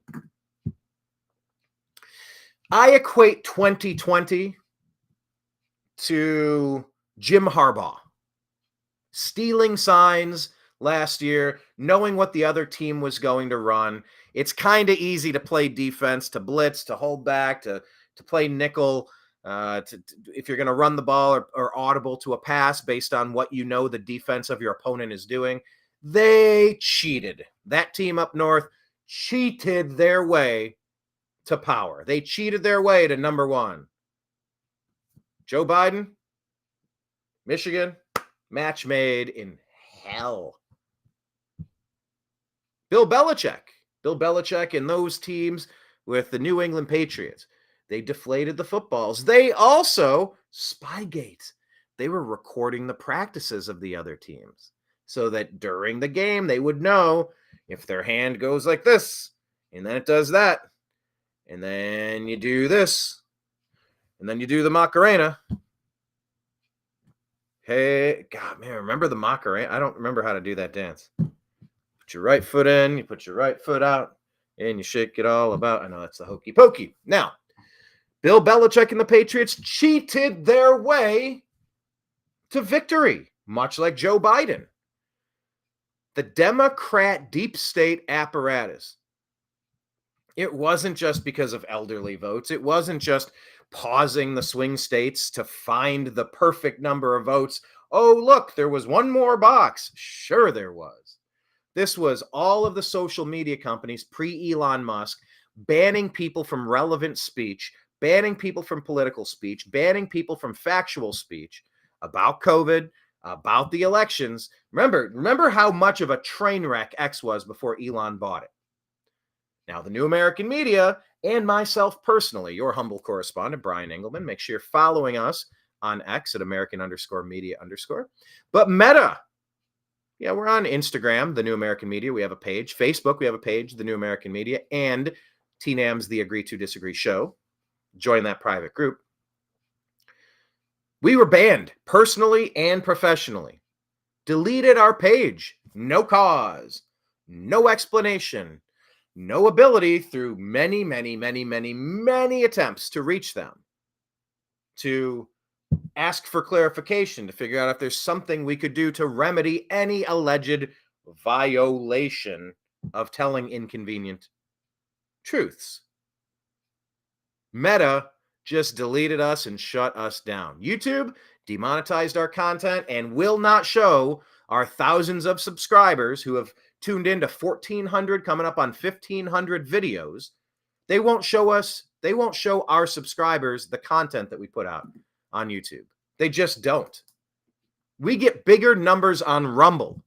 I equate 2020 to Jim Harbaugh stealing signs last year, knowing what the other team was going to run. It's kind of easy to play defense, to blitz, to hold back, to play nickel, if you're going to run the ball or audible to a pass based on what you know the defense of your opponent is doing. They cheated. That team up north cheated their way to power. They cheated their way to number 1. Joe Biden, Michigan, match made in hell. Bill Belichick and those teams with the New England Patriots, they deflated the footballs. They also, Spygate, they were recording the practices of the other teams so that during the game they would know if their hand goes like this, and then it does that, and then you do this, and then you do the Macarena. Hey, God, man, remember the Macarena? I don't remember how to do that dance. Put your right foot in, you put your right foot out, and you shake it all about. I know that's the hokey pokey. Now, Bill Belichick and the Patriots cheated their way to victory, much like Joe Biden. The Democrat deep state apparatus. It wasn't just because of elderly votes. It wasn't just pausing the swing states to find the perfect number of votes. Oh, look, there was one more box. Sure, there was. This was all of the social media companies pre-Elon Musk banning people from relevant speech, banning people from political speech, banning people from factual speech about COVID, about the elections. Remember how much of a train wreck X was before Elon bought it. Now, the New American Media and myself personally, your humble correspondent, Brian Engelman, make sure you're following us on X at American_media_. But Meta, yeah, we're on Instagram, the New American Media. We have a page. Facebook, we have a page, the New American Media, and TNAM's The Agree to Disagree Show. Join that private group. We were banned personally and professionally. Deleted our page. No cause. No explanation. No ability through many attempts to reach them, to ask for clarification, to figure out if there's something we could do to remedy any alleged violation of telling inconvenient truths. Meta just deleted us and shut us down. YouTube demonetized our content and will not show our thousands of subscribers who have tuned into 1,400, coming up on 1,500 videos. They won't show our subscribers the content that we put out on YouTube. They just don't. We get bigger numbers on Rumble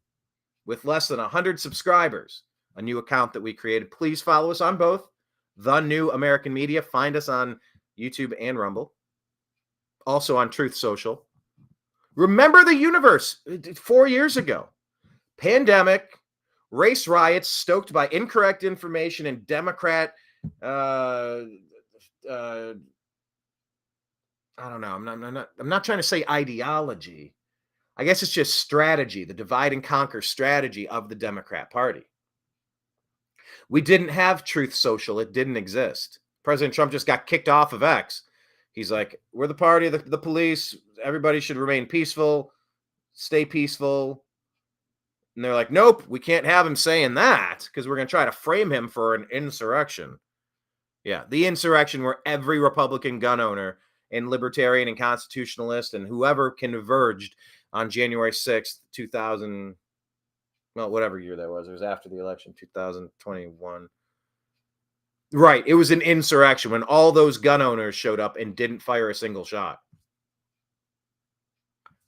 with less than 100 subscribers, a new account that we created. Please follow us on both. The New American Media. Find us on YouTube and Rumble. Also on Truth Social. Remember the universe 4 years ago. Pandemic, race riots stoked by incorrect information and Democrat, I don't know. I'm not trying to say ideology. I guess it's just strategy, the divide and conquer strategy of the Democrat Party. We didn't have Truth Social. It didn't exist. President Trump just got kicked off of X. He's like, we're the party of the police. Everybody should remain peaceful, stay peaceful. And they're like, nope, we can't have him saying that because we're going to try to frame him for an insurrection. Yeah, the insurrection where every Republican gun owner and libertarian and constitutionalist and whoever converged on January 6th, 2000, well, whatever year that was. It was after the election, 2021. Right. It was an insurrection when all those gun owners showed up and didn't fire a single shot.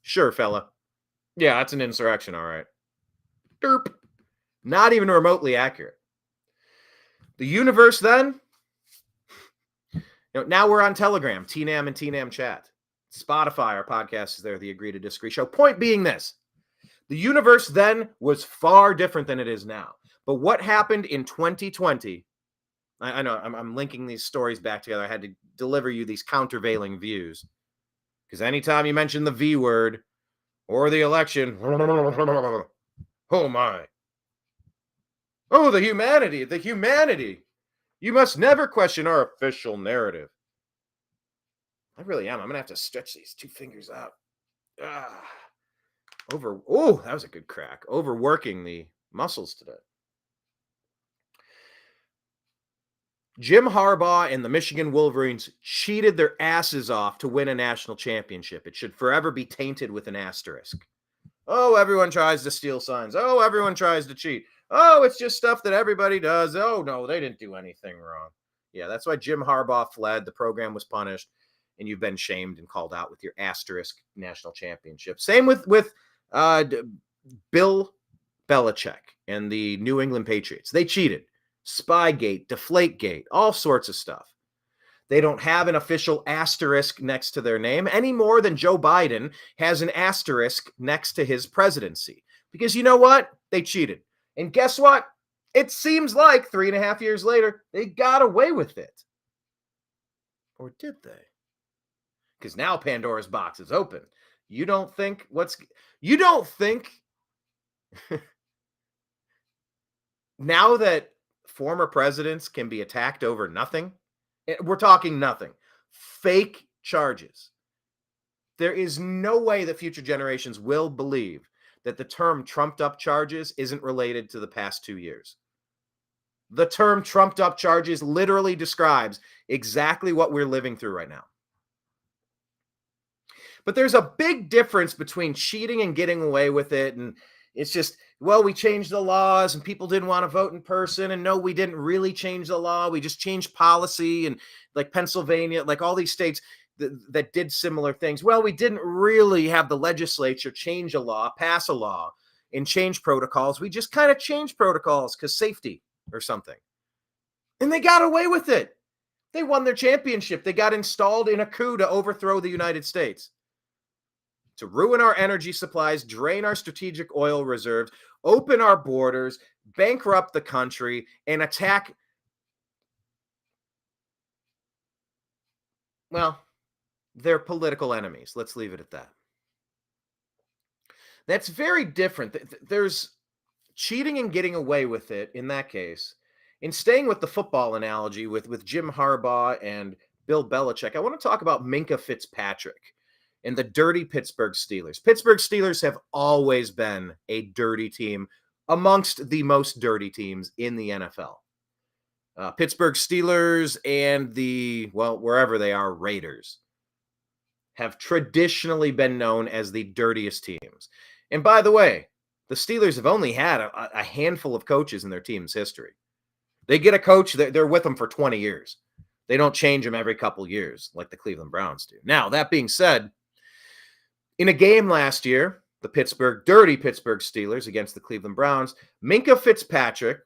Sure, fella. Yeah, that's an insurrection. All right. Derp. Not even remotely accurate. The universe then, now we're on Telegram, TNAM and TNAM chat. Spotify, our podcast is there, the Agree to Disagree show. Point being this, the universe then was far different than it is now. But what happened in 2020, I know I'm linking these stories back together. I had to deliver you these countervailing views. Because anytime you mention the V word or the election, oh my. Oh, the humanity. You must never question our official narrative. I really am. I'm going to have to stretch these two fingers out. Oh, that was a good crack. Overworking the muscles today. Jim Harbaugh and the Michigan Wolverines cheated their asses off to win a national championship. It should forever be tainted with an asterisk. Oh, everyone tries to steal signs. Oh, everyone tries to cheat. Oh, it's just stuff that everybody does. Oh, no, they didn't do anything wrong. Yeah, that's why Jim Harbaugh fled. The program was punished, and you've been shamed and called out with your asterisk national championship. Same with Bill Belichick and the New England Patriots. They cheated. Spygate, Deflategate, all sorts of stuff. They don't have an official asterisk next to their name any more than Joe Biden has an asterisk next to his presidency. Because you know what? They cheated. And guess what? It seems like 3.5 years later, they got away with it. Or did they? Because now Pandora's box is open. You don't think now that former presidents can be attacked over nothing? We're talking nothing. Fake charges. There is no way that future generations will believe that the term trumped up charges isn't related to the past 2 years. The term trumped up charges literally describes exactly what we're living through right now. But there's a big difference between cheating and getting away with it. And it's just, well, we changed the laws and people didn't want to vote in person. And no, we didn't really change the law. We just changed policy. And like Pennsylvania, like all these states that did similar things. Well, we didn't really have the legislature change a law, pass a law, and change protocols. We just kind of changed protocols because safety or something. And they got away with it. They won their championship. They got installed in a coup to overthrow the United States, to ruin our energy supplies, drain our strategic oil reserves, open our borders, bankrupt the country, and attack, well, their political enemies. Let's leave it at that. That's very different. There's cheating and getting away with it in that case. In staying with the football analogy with Jim Harbaugh and Bill Belichick, I want to talk about Minkah Fitzpatrick and the dirty Pittsburgh Steelers. Pittsburgh Steelers have always been a dirty team amongst the most dirty teams in the NFL. Pittsburgh Steelers and wherever they are, Raiders have traditionally been known as the dirtiest teams. And by the way, the Steelers have only had a handful of coaches in their team's history. They get a coach, they're with them for 20 years. They don't change them every couple years like the Cleveland Browns do. Now, that being said, in a game last year, the dirty Pittsburgh Steelers against the Cleveland Browns, Minkah Fitzpatrick,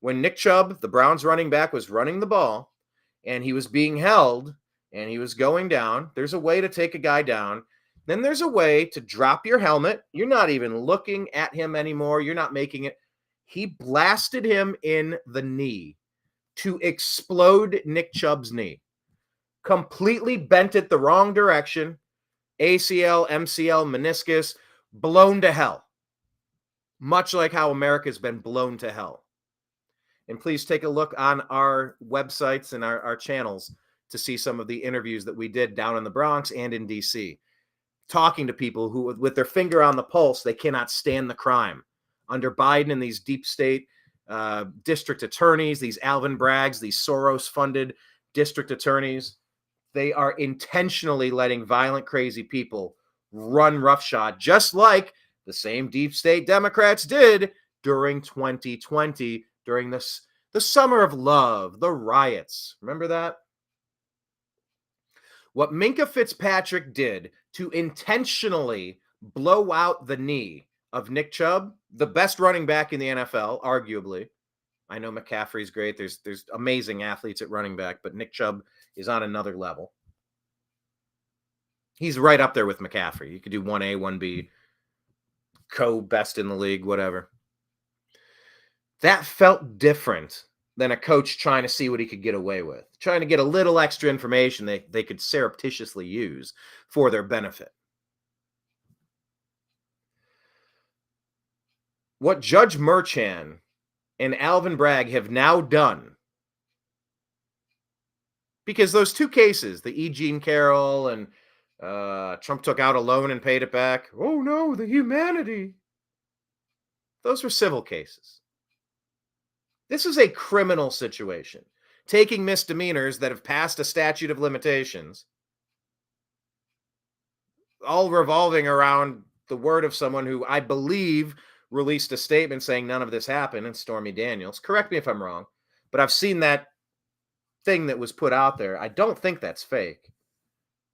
when Nick Chubb, the Browns running back, was running the ball and he was being held and he was going down, there's a way to take a guy down. Then there's a way to drop your helmet. You're not even looking at him anymore. You're not making it. He blasted him in the knee to explode Nick Chubb's knee. Completely bent it the wrong direction. ACL, MCL, meniscus, blown to hell. Much like how America's been blown to hell. And please take a look on our websites and our channels to see some of the interviews that we did down in the Bronx and in DC. Talking to people who, with their finger on the pulse, they cannot stand the crime. Under Biden and these deep state district attorneys, these Alvin Braggs, these Soros-funded district attorneys, they are intentionally letting violent, crazy people run roughshod, just like the same deep state Democrats did during 2020, during the summer of love, the riots. Remember that? What Minkah Fitzpatrick did to intentionally blow out the knee of Nick Chubb, the best running back in the NFL, arguably. I know McCaffrey's great. There's amazing athletes at running back, but Nick Chubb is on another level. He's right up there with McCaffrey. You could do 1A, 1B, co-best in the league, whatever. That felt different than a coach trying to see what he could get away with, trying to get a little extra information they could surreptitiously use for their benefit. What Judge Merchan and Alvin Bragg have now done, because those two cases, the E. Jean Carroll and Trump took out a loan and paid it back. Oh no, the humanity. Those were civil cases. This is a criminal situation, taking misdemeanors that have passed a statute of limitations, all revolving around the word of someone who I believe released a statement saying none of this happened, and Stormy Daniels. Correct me if I'm wrong, but I've seen that thing that was put out there. I don't think that's fake.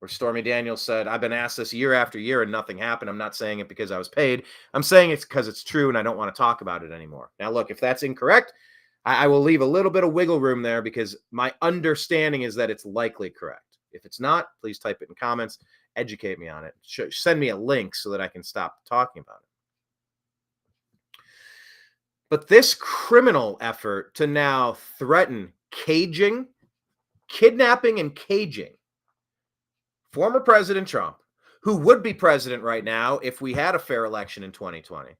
Where Stormy Daniels said, I've been asked this year after year and nothing happened. I'm not saying it because I was paid. I'm saying it's because it's true and I don't want to talk about it anymore. Now, look, if that's incorrect, I will leave a little bit of wiggle room there because my understanding is that it's likely correct. If it's not, please type it in comments. Educate me on it. Send me a link so that I can stop talking about it. But this criminal effort to now threaten kidnapping and caging former President Trump, who would be president right now if we had a fair election in 2020,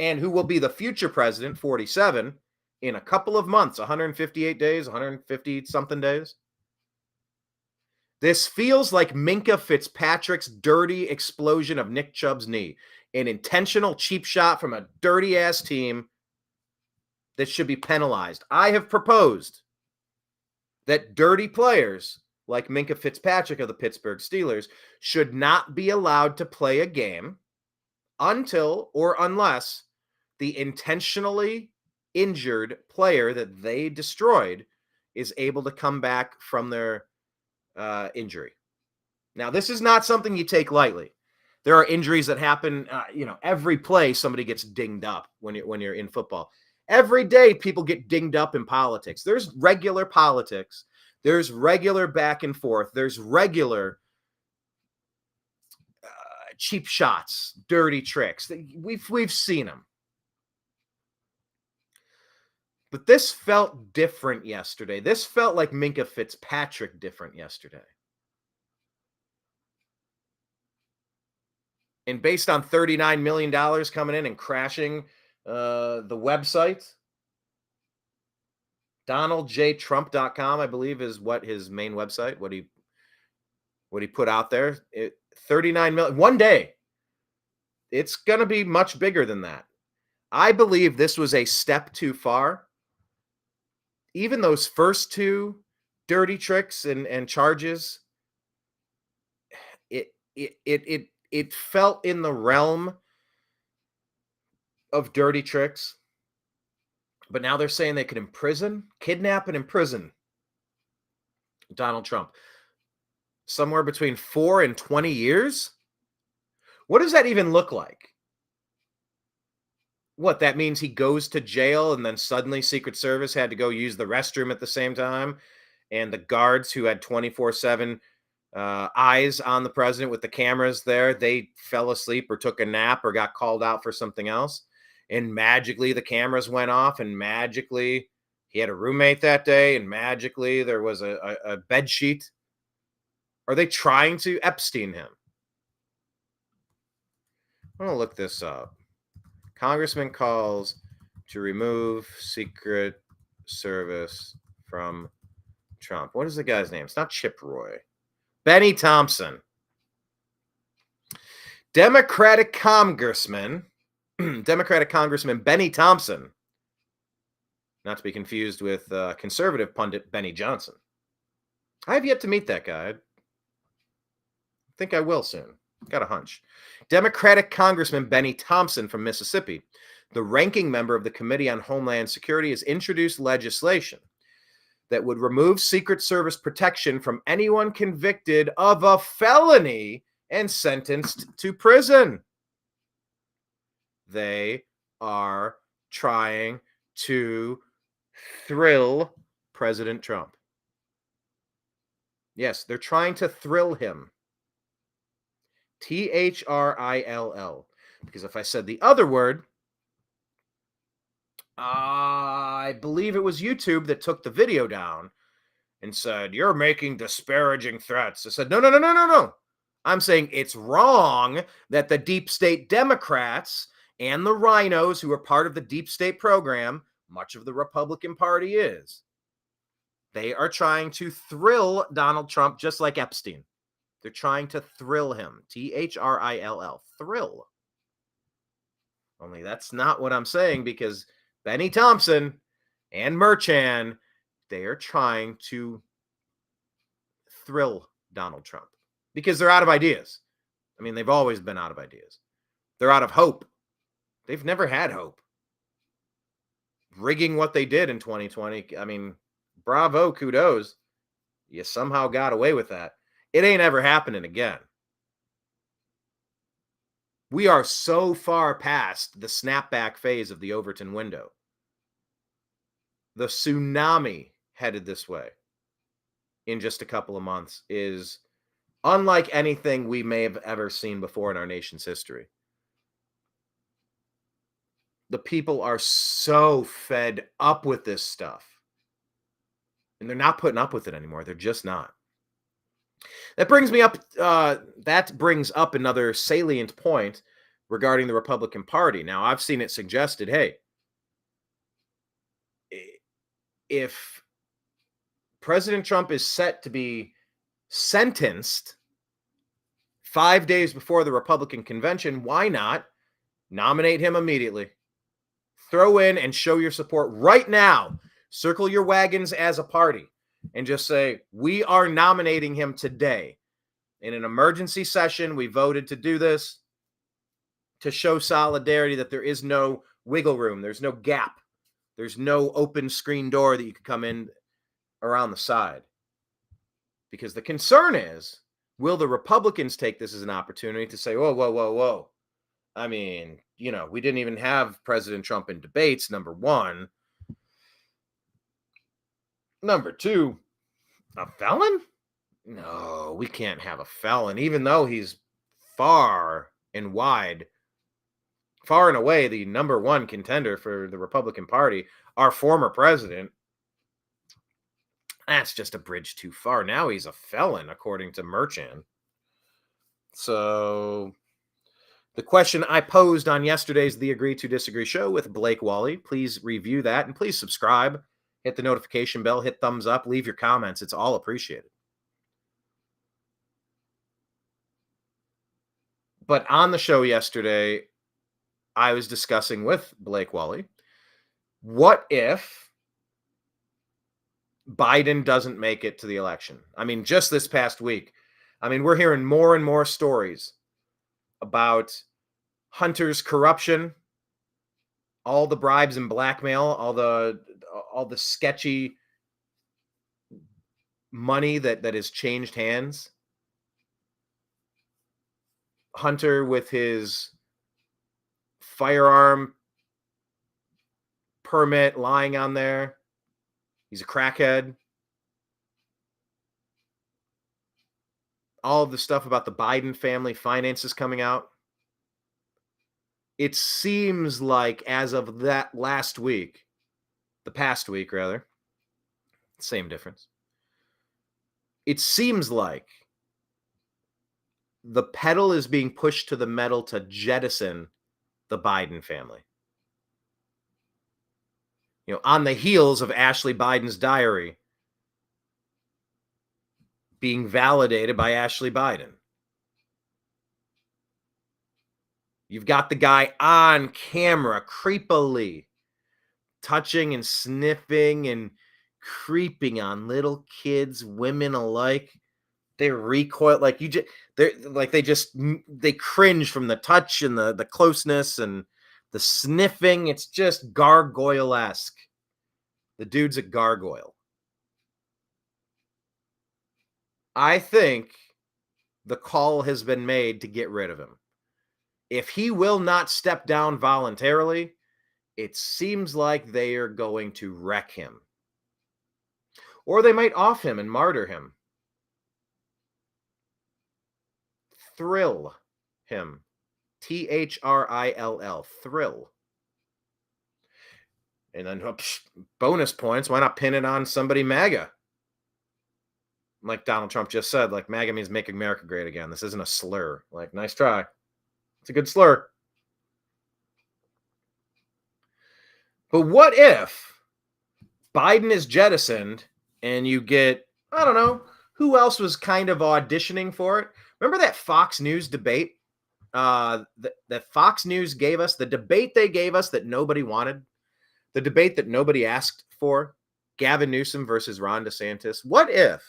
and who will be the future president, 47, in a couple of months, 158 days, 150-something days. This feels like Minka Fitzpatrick's dirty explosion of Nick Chubb's knee. An intentional cheap shot from a dirty-ass team that should be penalized. I have proposed that dirty players like Minka Fitzpatrick of the Pittsburgh Steelers should not be allowed to play a game until or unless the intentionally injured player that they destroyed is able to come back from their injury. Now, this is not something you take lightly. There are injuries that happen, every play somebody gets dinged up when you're in football. Every day people get dinged up in politics. There's regular politics. There's regular back and forth. There's regular cheap shots, dirty tricks. We've seen them. But this felt different yesterday. This felt like Minka Fitzpatrick different yesterday. And based on $39 million coming in and crashing the website, DonaldJTrump.com, I believe, is what his main website, what he put out there. 39 million. One day, it's going to be much bigger than that. I believe this was a step too far. Even those first two dirty tricks and charges, it felt in the realm of dirty tricks. But now they're saying they could kidnap and imprison Donald Trump. Somewhere between 4 and 20 years? What does that even look like? What, that means he goes to jail and then suddenly Secret Service had to go use the restroom at the same time, and the guards who had 24/7 eyes on the president with the cameras there, they fell asleep or took a nap or got called out for something else, and magically the cameras went off, and magically he had a roommate that day, and magically there was a bed sheet. Are they trying to Epstein him? I'm going to look this up. Congressman calls to remove Secret Service from Trump. What is the guy's name? It's not Chip Roy. Benny Thompson. Democratic Congressman Benny Thompson. Not to be confused with conservative pundit Benny Johnson. I have yet to meet that guy. I think I will soon. Got a hunch. Democratic Congressman Benny Thompson from Mississippi, the ranking member of the Committee on Homeland Security, has introduced legislation that would remove Secret Service protection from anyone convicted of a felony and sentenced to prison. They are trying to thrill President Trump. Yes, they're trying to thrill him. THRILL. Because if I said the other word, I believe it was YouTube that took the video down and said, "You're making disparaging threats." I said, no. I'm saying it's wrong that the deep state Democrats and the rhinos who are part of the deep state program, much of the Republican Party is, they are trying to thrill Donald Trump just like Epstein. They're trying to thrill him. THRILL. Thrill. Only that's not what I'm saying, because Benny Thompson and Merchan, they are trying to thrill Donald Trump because they're out of ideas. I mean, they've always been out of ideas. They're out of hope. They've never had hope. Rigging what they did in 2020. I mean, bravo, kudos. You somehow got away with that. It ain't ever happening again. We are so far past the snapback phase of the Overton window. The tsunami headed this way in just a couple of months is unlike anything we may have ever seen before in our nation's history. The people are so fed up with this stuff. And they're not putting up with it anymore. They're just not. That brings up another salient point regarding the Republican Party. Now, I've seen it suggested, hey, if President Trump is set to be sentenced 5 days before the Republican convention. Why not nominate him immediately? Throw in and show your support right now. Circle your wagons as a party and just say, we are nominating him today. In an emergency session, we voted to do this to show solidarity, that there is no wiggle room. There's no gap. There's no open screen door that you could come in around the side. Because the concern is, will the Republicans take this as an opportunity to say, whoa, whoa, whoa, whoa. I mean, we didn't even have President Trump in debates, number one. Number two, a felon? No, we can't have a felon, even though he's far and away the number one contender for the Republican Party, our former president. That's just a bridge too far. Now he's a felon, according to Merchan. So the question I posed on yesterday's The Agree to Disagree show with Blake Wally, please review that and please subscribe, hit the notification bell, hit thumbs up, leave your comments. It's all appreciated. But on the show yesterday, I was discussing with Blake Wally, what if Biden doesn't make it to the election? I mean, just this past week, we're hearing more and more stories about Hunter's corruption, all the bribes and blackmail, all the sketchy money that has changed hands. Hunter with his firearm permit lying on there. He's a crackhead. All of the stuff about the Biden family finances coming out. It seems like as of that last week, the past week rather, same difference. It seems like the pedal is being pushed to the metal to jettison the Biden family. On the heels of Ashley Biden's diary being validated by Ashley Biden. You've got the guy on camera creepily touching and sniffing and creeping on little kids, women alike. They recoil they cringe from the touch and the closeness and the sniffing. It's just gargoyle-esque. The dude's a gargoyle. I think the call has been made to get rid of him. If he will not step down voluntarily, it seems like they are going to wreck him. Or they might off him and martyr him. Thrill him. THRILL. Thrill. And then bonus points. Why not pin it on somebody MAGA? Like Donald Trump just said, like MAGA means make America great again. This isn't a slur. Like, nice try. It's a good slur. But what if Biden is jettisoned and you get, I don't know, who else was kind of auditioning for it? Remember that Fox News debate that Fox News gave us? The debate they gave us that nobody wanted? The debate that nobody asked for? Gavin Newsom versus Ron DeSantis? What if?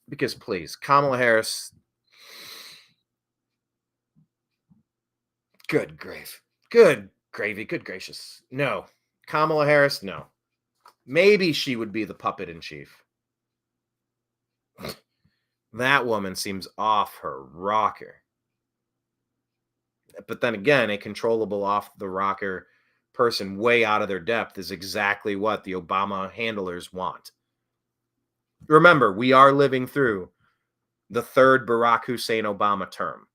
Because please, Kamala Harris, good grave. Good gravy. Good gracious. No. Kamala Harris, no. Maybe she would be the puppet in chief. That woman seems off her rocker. But then again, a controllable off the rocker person way out of their depth is exactly what the Obama handlers want. Remember, we are living through the third Barack Hussein Obama term,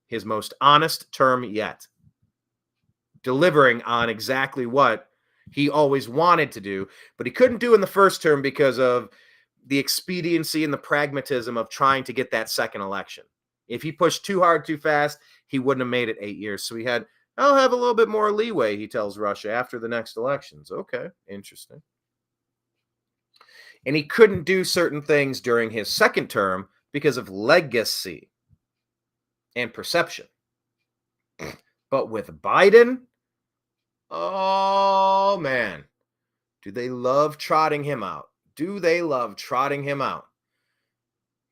his most honest term yet, delivering on exactly what he always wanted to do, but he couldn't do in the first term because of the expediency and the pragmatism of trying to get that second election. If he pushed too hard, too fast, he wouldn't have made it 8 years. So he had, I'll have a little bit more leeway, he tells Russia, after the next elections. Okay, interesting. And he couldn't do certain things during his second term because of legacy and perception. But with Biden, oh man, do they love trotting him out? Do they love trotting him out?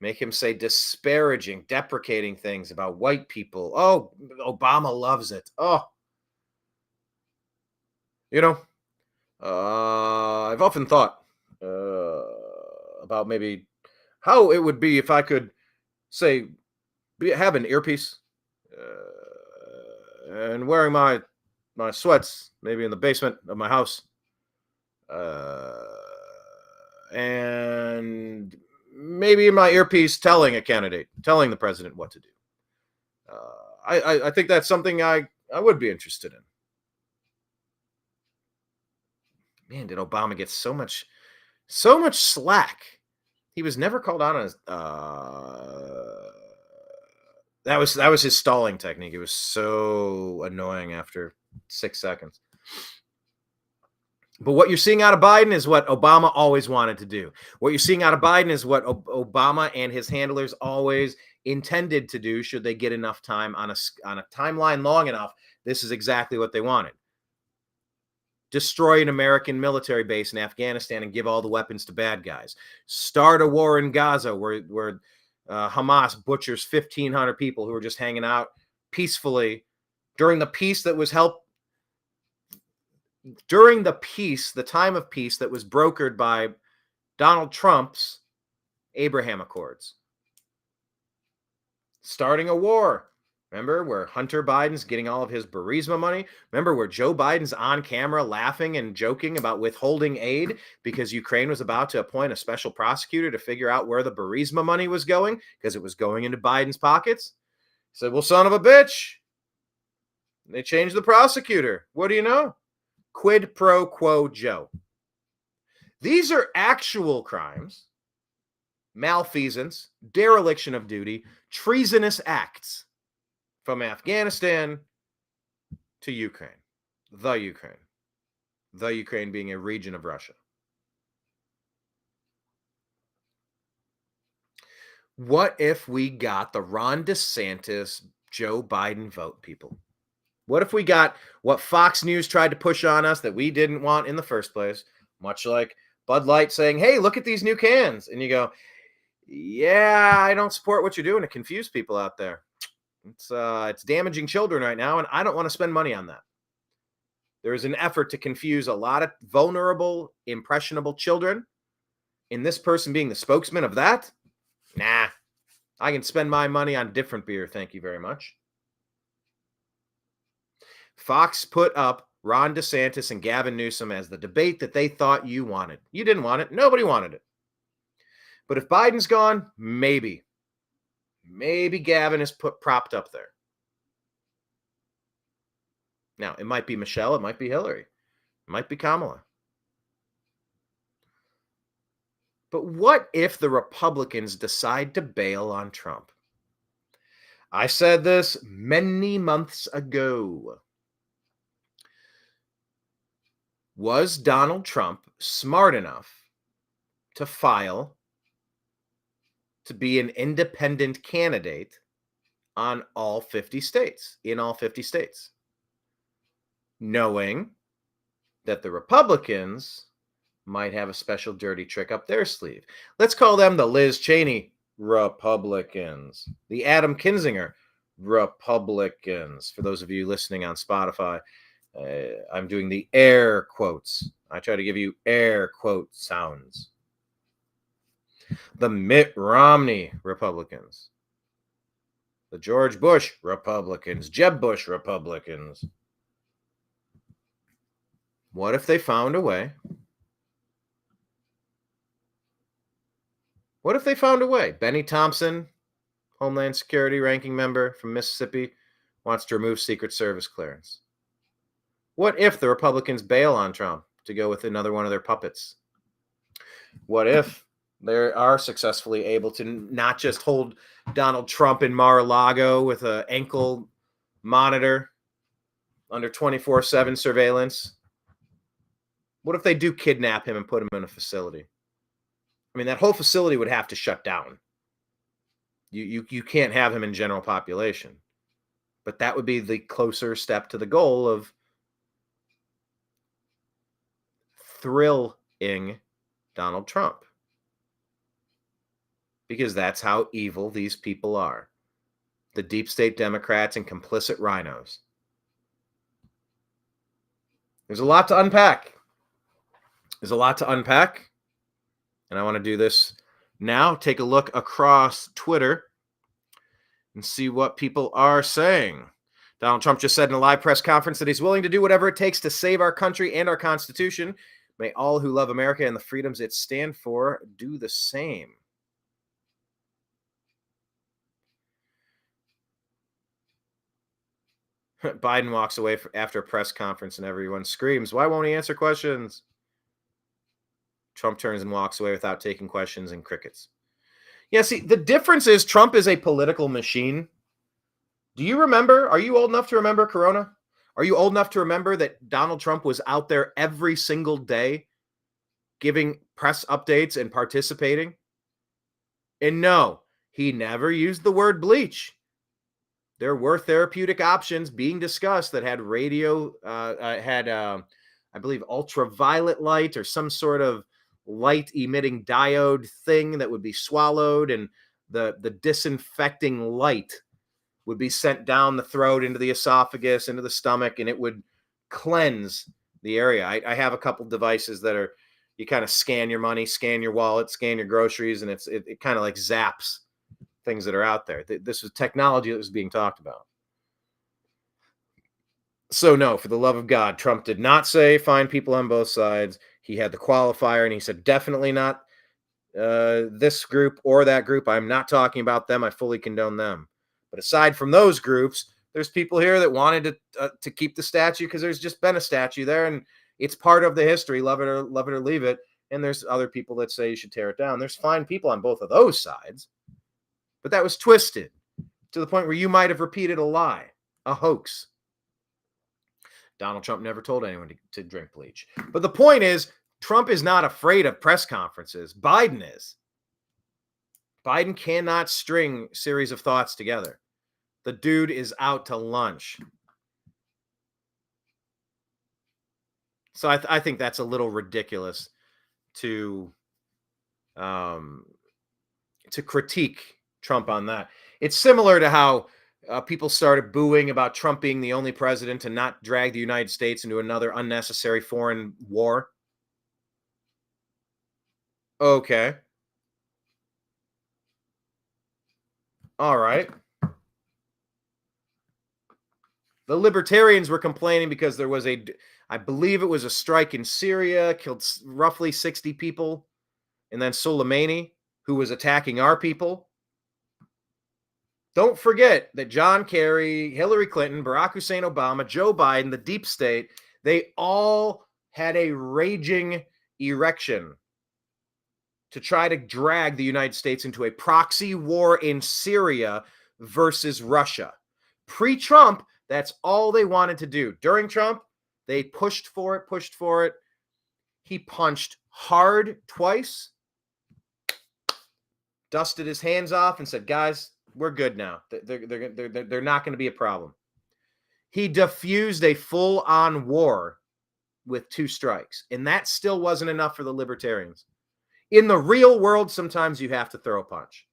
Make him say disparaging, deprecating things about white people. Oh, Obama loves it. Oh, I've often thought about maybe how it would be if I could say have an earpiece and wearing my sweats, maybe in the basement of my house, and maybe in my earpiece telling the president what to do. I think that's something I would be interested in. Man, did Obama get so much slack? He was never called out on his. That was his stalling technique. It was so annoying after 6 seconds. But what you're seeing out of Biden is what Obama always wanted to do. What you're seeing out of Biden is what Obama and his handlers always intended to do should they get enough time on a timeline long enough. This is exactly what they wanted. Destroy an American military base in Afghanistan and give all the weapons to bad guys. Start a war in Gaza where Hamas butchers 1,500 people who were just hanging out peacefully during the peace that was the time of peace that was brokered by Donald Trump's Abraham Accords. Starting a war. Remember where Hunter Biden's getting all of his Burisma money? Remember where Joe Biden's on camera laughing and joking about withholding aid because Ukraine was about to appoint a special prosecutor to figure out where the Burisma money was going because it was going into Biden's pockets? He said, well, son of a bitch. They changed the prosecutor. What do you know? Quid pro quo Joe. These are actual crimes, malfeasance, dereliction of duty, treasonous acts. From Afghanistan to Ukraine. The Ukraine being a region of Russia. What if we got the Ron DeSantis, Joe Biden vote, people? What if we got what Fox News tried to push on us that we didn't want in the first place? Much like Bud Light saying, hey, look at these new cans. And you go, yeah, I don't support what you're doing to confuse people out there. It's damaging children right now, and I don't want to spend money on that. There is an effort to confuse a lot of vulnerable, impressionable children. In this person being the spokesman of that? Nah, I can spend my money on different beer, thank you very much. Fox put up Ron DeSantis and Gavin Newsom as the debate that they thought you wanted. You didn't want it. Nobody wanted it. But if Biden's gone, maybe Gavin is propped up there. Now, it might be Michelle, it might be Hillary, it might be Kamala. But what if the Republicans decide to bail on Trump? I said this many months ago. Was Donald Trump smart enough to file to be an independent candidate in all 50 states, knowing that the Republicans might have a special dirty trick up their sleeve? Let's call them the Liz Cheney Republicans, the Adam Kinzinger Republicans. For those of you listening on Spotify, I'm doing the air quotes. I try to give you air quote sounds. The Mitt Romney Republicans, the George Bush Republicans, Jeb Bush Republicans. What if they found a way? Benny Thompson, Homeland Security ranking member from Mississippi, wants to remove Secret Service clearance. What if the Republicans bail on Trump to go with another one of their puppets? What if they are successfully able to not just hold Donald Trump in Mar-a-Lago with an ankle monitor under 24/7 surveillance? What if they do kidnap him and put him in a facility? I mean, that whole facility would have to shut down. You can't have him in general population. But that would be the closer step to the goal of thrilling Donald Trump. Because that's how evil these people are. The deep state Democrats and complicit rhinos. There's a lot to unpack. And I want to do this now. Take a look across Twitter and see what people are saying. Donald Trump just said in a live press conference that he's willing to do whatever it takes to save our country and our Constitution. May all who love America and the freedoms it stands for do the same. Biden walks away after a press conference and everyone screams, "Why won't he answer questions?" Trump turns and walks away without taking questions and crickets. Yeah, see, the difference is Trump is a political machine. Do you remember? Are you old enough to remember Corona? Are you old enough to remember that Donald Trump was out there every single day giving press updates and participating? And no, he never used the word bleach. There were therapeutic options being discussed that had I believe, ultraviolet light or some sort of light emitting diode thing that would be swallowed, and the disinfecting light would be sent down the throat into the esophagus, into the stomach, and it would cleanse the area. I have a couple devices that are, you kind of scan your money, scan your wallet, scan your groceries, and it kind of like zaps things that are out there. This was technology that was being talked about. So no, for the love of God, Trump did not say find people on both sides. He had the qualifier, and he said definitely not this group or that group. I'm not talking about them. I fully condone them. But aside from those groups, there's people here that wanted to keep the statue because there's just been a statue there, and it's part of the history. Love it or leave it. And there's other people that say you should tear it down. There's fine people on both of those sides. But that was twisted to the point where you might have repeated a lie, a hoax. Donald Trump never told anyone to drink bleach. But the point is, Trump is not afraid of press conferences. Biden is. Biden cannot string series of thoughts together. The dude is out to lunch. So I think that's a little ridiculous to critique Trump on that. It's similar to how people started booing about Trump being the only president to not drag the United States into another unnecessary foreign war. Okay. All right. The libertarians were complaining because there was I believe it was a strike in Syria, killed roughly 60 people. And then Soleimani, who was attacking our people. Don't forget that John Kerry, Hillary Clinton, Barack Hussein Obama, Joe Biden, the deep state, they all had a raging erection to try to drag the United States into a proxy war in Syria versus Russia. Pre-Trump, that's all they wanted to do. During Trump, they pushed for it. He punched hard twice, dusted his hands off, and said, guys, we're good now. They're not going to be a problem. He diffused a full-on war with 2 strikes, and that still wasn't enough for the libertarians. In the real world, sometimes you have to throw a punch.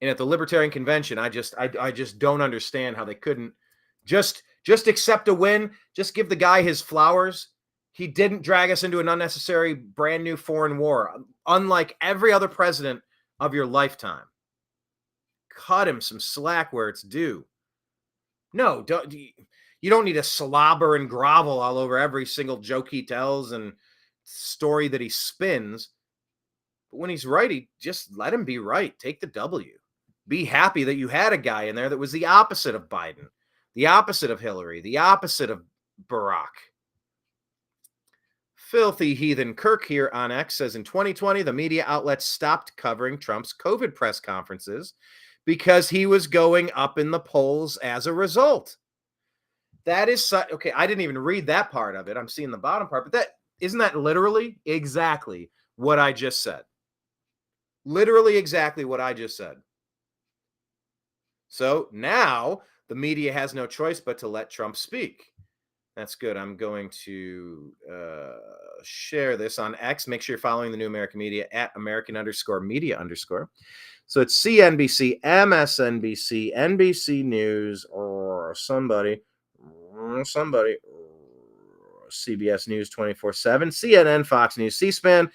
And at the Libertarian Convention, I just don't understand how they couldn't just accept a win, just give the guy his flowers. He didn't drag us into an unnecessary brand new foreign war, unlike every other president of your lifetime. Cut him some slack where it's due. No, you don't need to slobber and grovel all over every single joke he tells and story that he spins. But when he's right, just let him be right. Take the W. Be happy that you had a guy in there that was the opposite of Biden, the opposite of Hillary, the opposite of Barack. Filthy Heathen Kirk here on X says in 2020, the media outlets stopped covering Trump's COVID press conferences because he was going up in the polls as a result. That is okay. I didn't even read that part of it. I'm seeing the bottom part, but isn't that literally exactly what I just said. Literally exactly what I just said. So now the media has no choice but to let Trump speak. That's good. I'm going to share this on X. Make sure you're following the New American Media at American_media_. So it's CNBC, MSNBC, NBC News, or somebody, CBS News 24/7, CNN, Fox News, C-SPAN,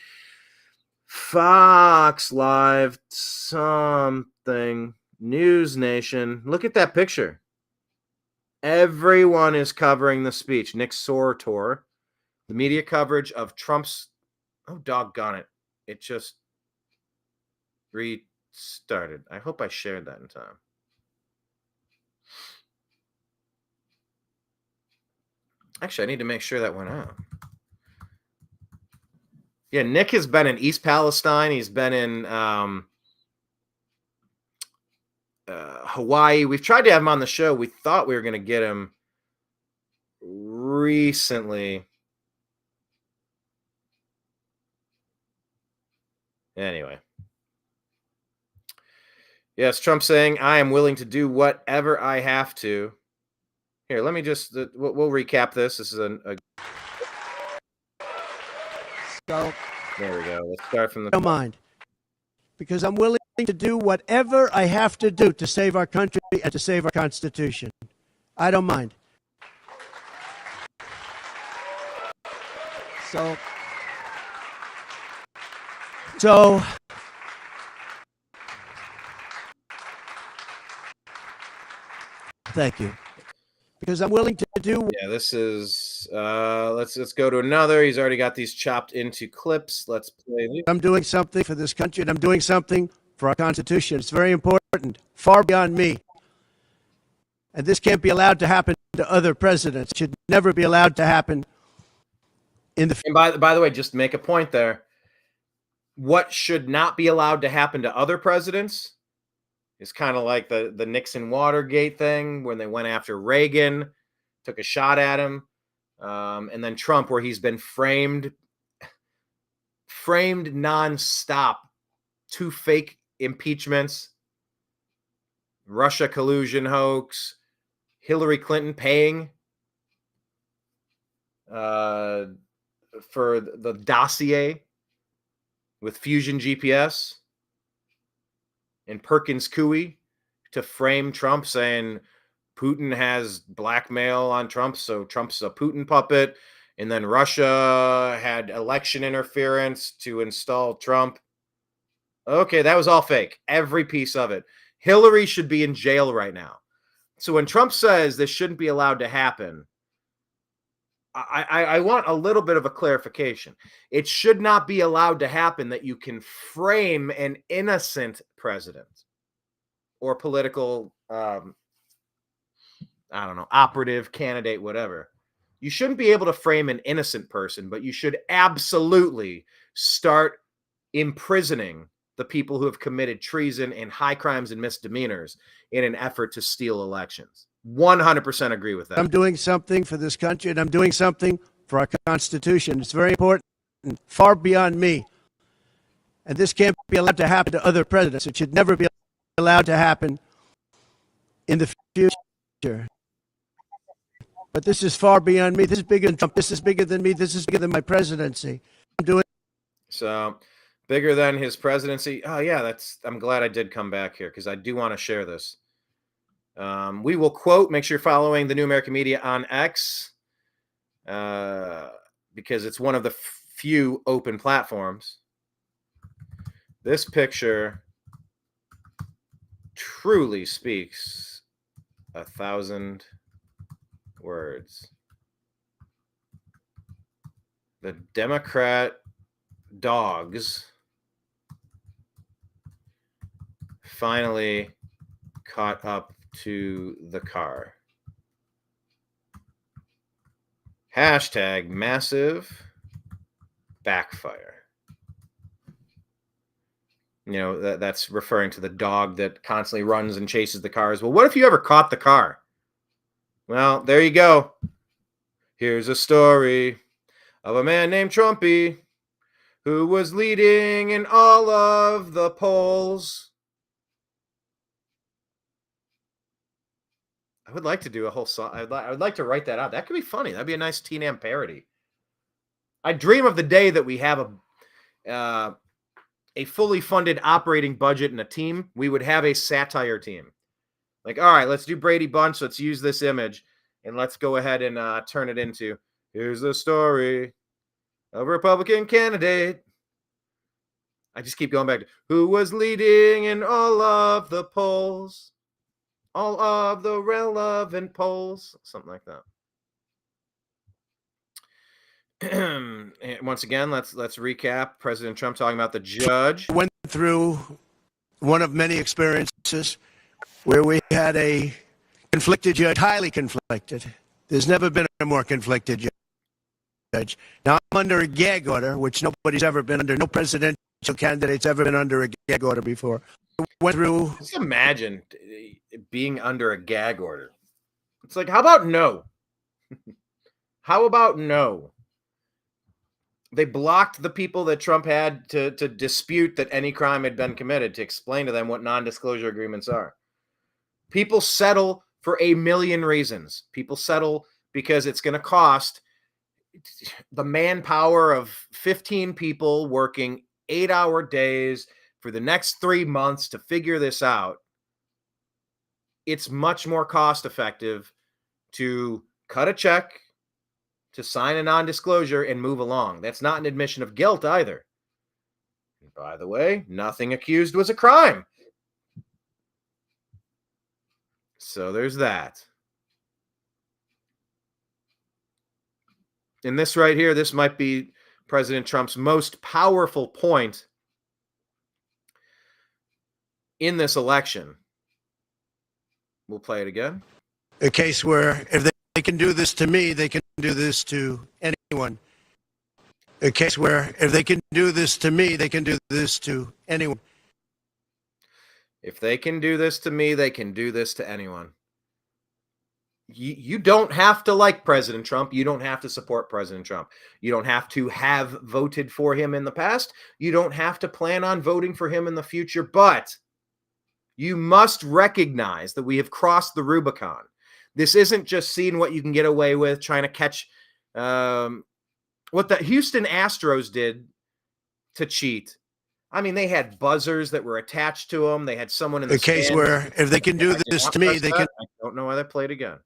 Fox Live, something, News Nation. Look at that picture. Everyone is covering the speech. Nick Sortor, the media coverage of Trump's. Oh, doggone it. It just restarted. I hope I shared that in time. Actually, I need to make sure that went out. Yeah, Nick has been in East Palestine. He's been in Hawaii. We've tried to have him on the show. We thought we were going to get him recently. Anyway. Yes, Trump saying, I am willing to do whatever I have to. Here, let me just, we'll recap this. This is So, there we go. Let's start from the don't mind. Because I'm willing to do whatever I have to do to save our country and to save our Constitution. I don't mind. So thank you. Because I'm willing to do. Yeah, this is let's go to another. He's already got these chopped into clips. Let's play these. I'm doing something for this country, and I'm doing something for our Constitution. It's very important, far beyond me. And this can't be allowed to happen to other presidents. It should never be allowed to happen in the future. And by the way, just to make a point there. What should not be allowed to happen to other presidents is kind of like the Nixon Watergate thing when they went after Reagan, took a shot at him, and then Trump, where he's been framed nonstop. 2 fake impeachments, Russia collusion hoax, Hillary Clinton paying for the dossier with Fusion GPS and Perkins Coie to frame Trump, saying Putin has blackmail on Trump, so Trump's a Putin puppet. And then Russia had election interference to install Trump. Okay, that was all fake. Every piece of it. Hillary should be in jail right now. So when Trump says this shouldn't be allowed to happen, I want a little bit of a clarification. It should not be allowed to happen that you can frame an innocent president or political, operative, candidate, whatever. You shouldn't be able to frame an innocent person, but you should absolutely start imprisoning the people who have committed treason and high crimes and misdemeanors in an effort to steal elections. 100% agree with that. I'm doing something for this country, and I'm doing something for our Constitution. It's very important, far beyond me. And this can't be allowed to happen to other presidents. It should never be allowed to happen in the future. But this is far beyond me. This is bigger than Trump. This is bigger than me. This is bigger than my presidency. I'm doing. So bigger than his presidency. Oh yeah, I'm glad I did come back here because I do want to share this. We will quote, make sure you're following the New American Media on X because it's one of the few open platforms. This picture truly speaks 1,000 words. The Democrat dogs finally caught up to the car. Hashtag massive backfire. You know, that's referring to the dog that constantly runs and chases the cars. Well, what if you ever caught the car? Well, there you go. Here's a story of a man named Trumpy Who was leading in all of the polls? I would like to do a whole song. I would like to write that out. That could be funny. That'd be a nice Teen Am parody. I dream of the day that we have a fully funded operating budget and a team. We would have a satire team. Like, all right, let's do Brady Bunch. Let's use this image and let's go ahead and turn it into, here's the story of a Republican candidate. I just keep going back to, who was leading in all of the polls, all of the relevant polls, something like that. And once again, let's recap. President Trump talking about the judge. Went through one of many experiences where we had a conflicted judge, highly conflicted. There's never been a more conflicted judge. Now I'm under a gag order, which nobody's ever been under. No presidential candidate's ever been under a gag order before. Went through. Just imagine being under a gag order. It's like, how about no? How about no? They blocked the people that Trump had to dispute that any crime had been committed, to explain to them what non-disclosure agreements are. People settle for a million reasons. People settle because it's going to cost the manpower of 15 people working 8-hour days for the next 3 months to figure this out. It's much more cost effective to cut a check, to sign a non-disclosure and move along. That's not an admission of guilt either. And by the way, nothing accused was a crime. So there's that. And this right here, this might be President Trump's most powerful point in this election. We'll play it again. A case where if they can do this to me, they can do this to anyone. A case where if they can do this to me, they can do this to anyone. If they can do this to me, they can do this to anyone. You don't have to like President Trump. You don't have to support President Trump. You don't have to have voted for him in the past. You don't have to plan on voting for him in the future. But you must recognize that we have crossed the Rubicon. This isn't just seeing what you can get away with, trying to catch what the Houston Astros did to cheat. I mean, they had buzzers that were attached to them. They had someone in the case where if they can do this to me, they can. I don't know why they played again.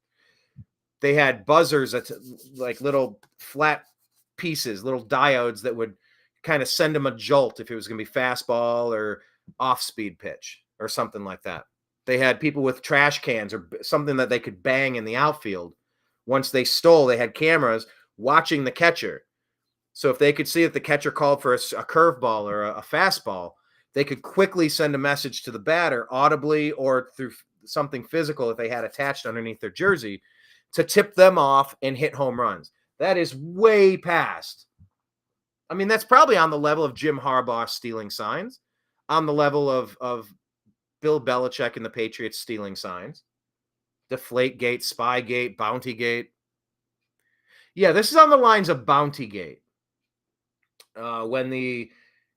They had buzzers that like little flat pieces, little diodes that would kind of send them a jolt if it was going to be fastball or off-speed pitch or something like that. They had people with trash cans or something that they could bang in the outfield. Once they stole, they had cameras watching the catcher. So if they could see if the catcher called for a curveball or a fastball, they could quickly send a message to the batter audibly or through something physical if they had attached underneath their jersey to tip them off and hit home runs. That is way past. I mean, that's probably on the level of Jim Harbaugh stealing signs, on the level of Bill Belichick and the Patriots stealing signs. Deflategate, Spygate, Bountygate. Yeah, this is on the lines of Bountygate. When the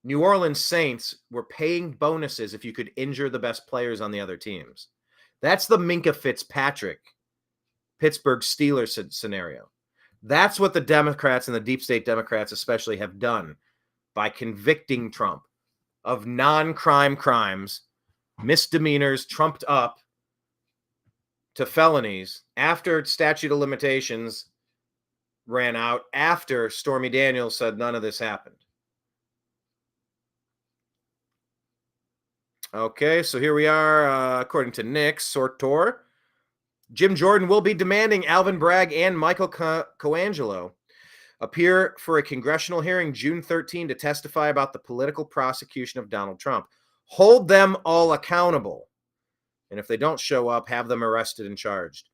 New Orleans Saints were paying bonuses if you could injure the best players on the other teams. That's the Minka Fitzpatrick Pittsburgh Steelers scenario. That's what the Democrats and the deep state Democrats especially have done by convicting Trump of non-crime crimes, misdemeanors trumped up to felonies after statute of limitations ran out, after Stormy Daniels said none of this happened. Okay, so here we are, according to Nick Sortor. Jim Jordan will be demanding Alvin Bragg and Michael Coangelo appear for a congressional hearing June 13 to testify about the political prosecution of Donald Trump. Hold them all accountable. And if they don't show up, have them arrested and charged.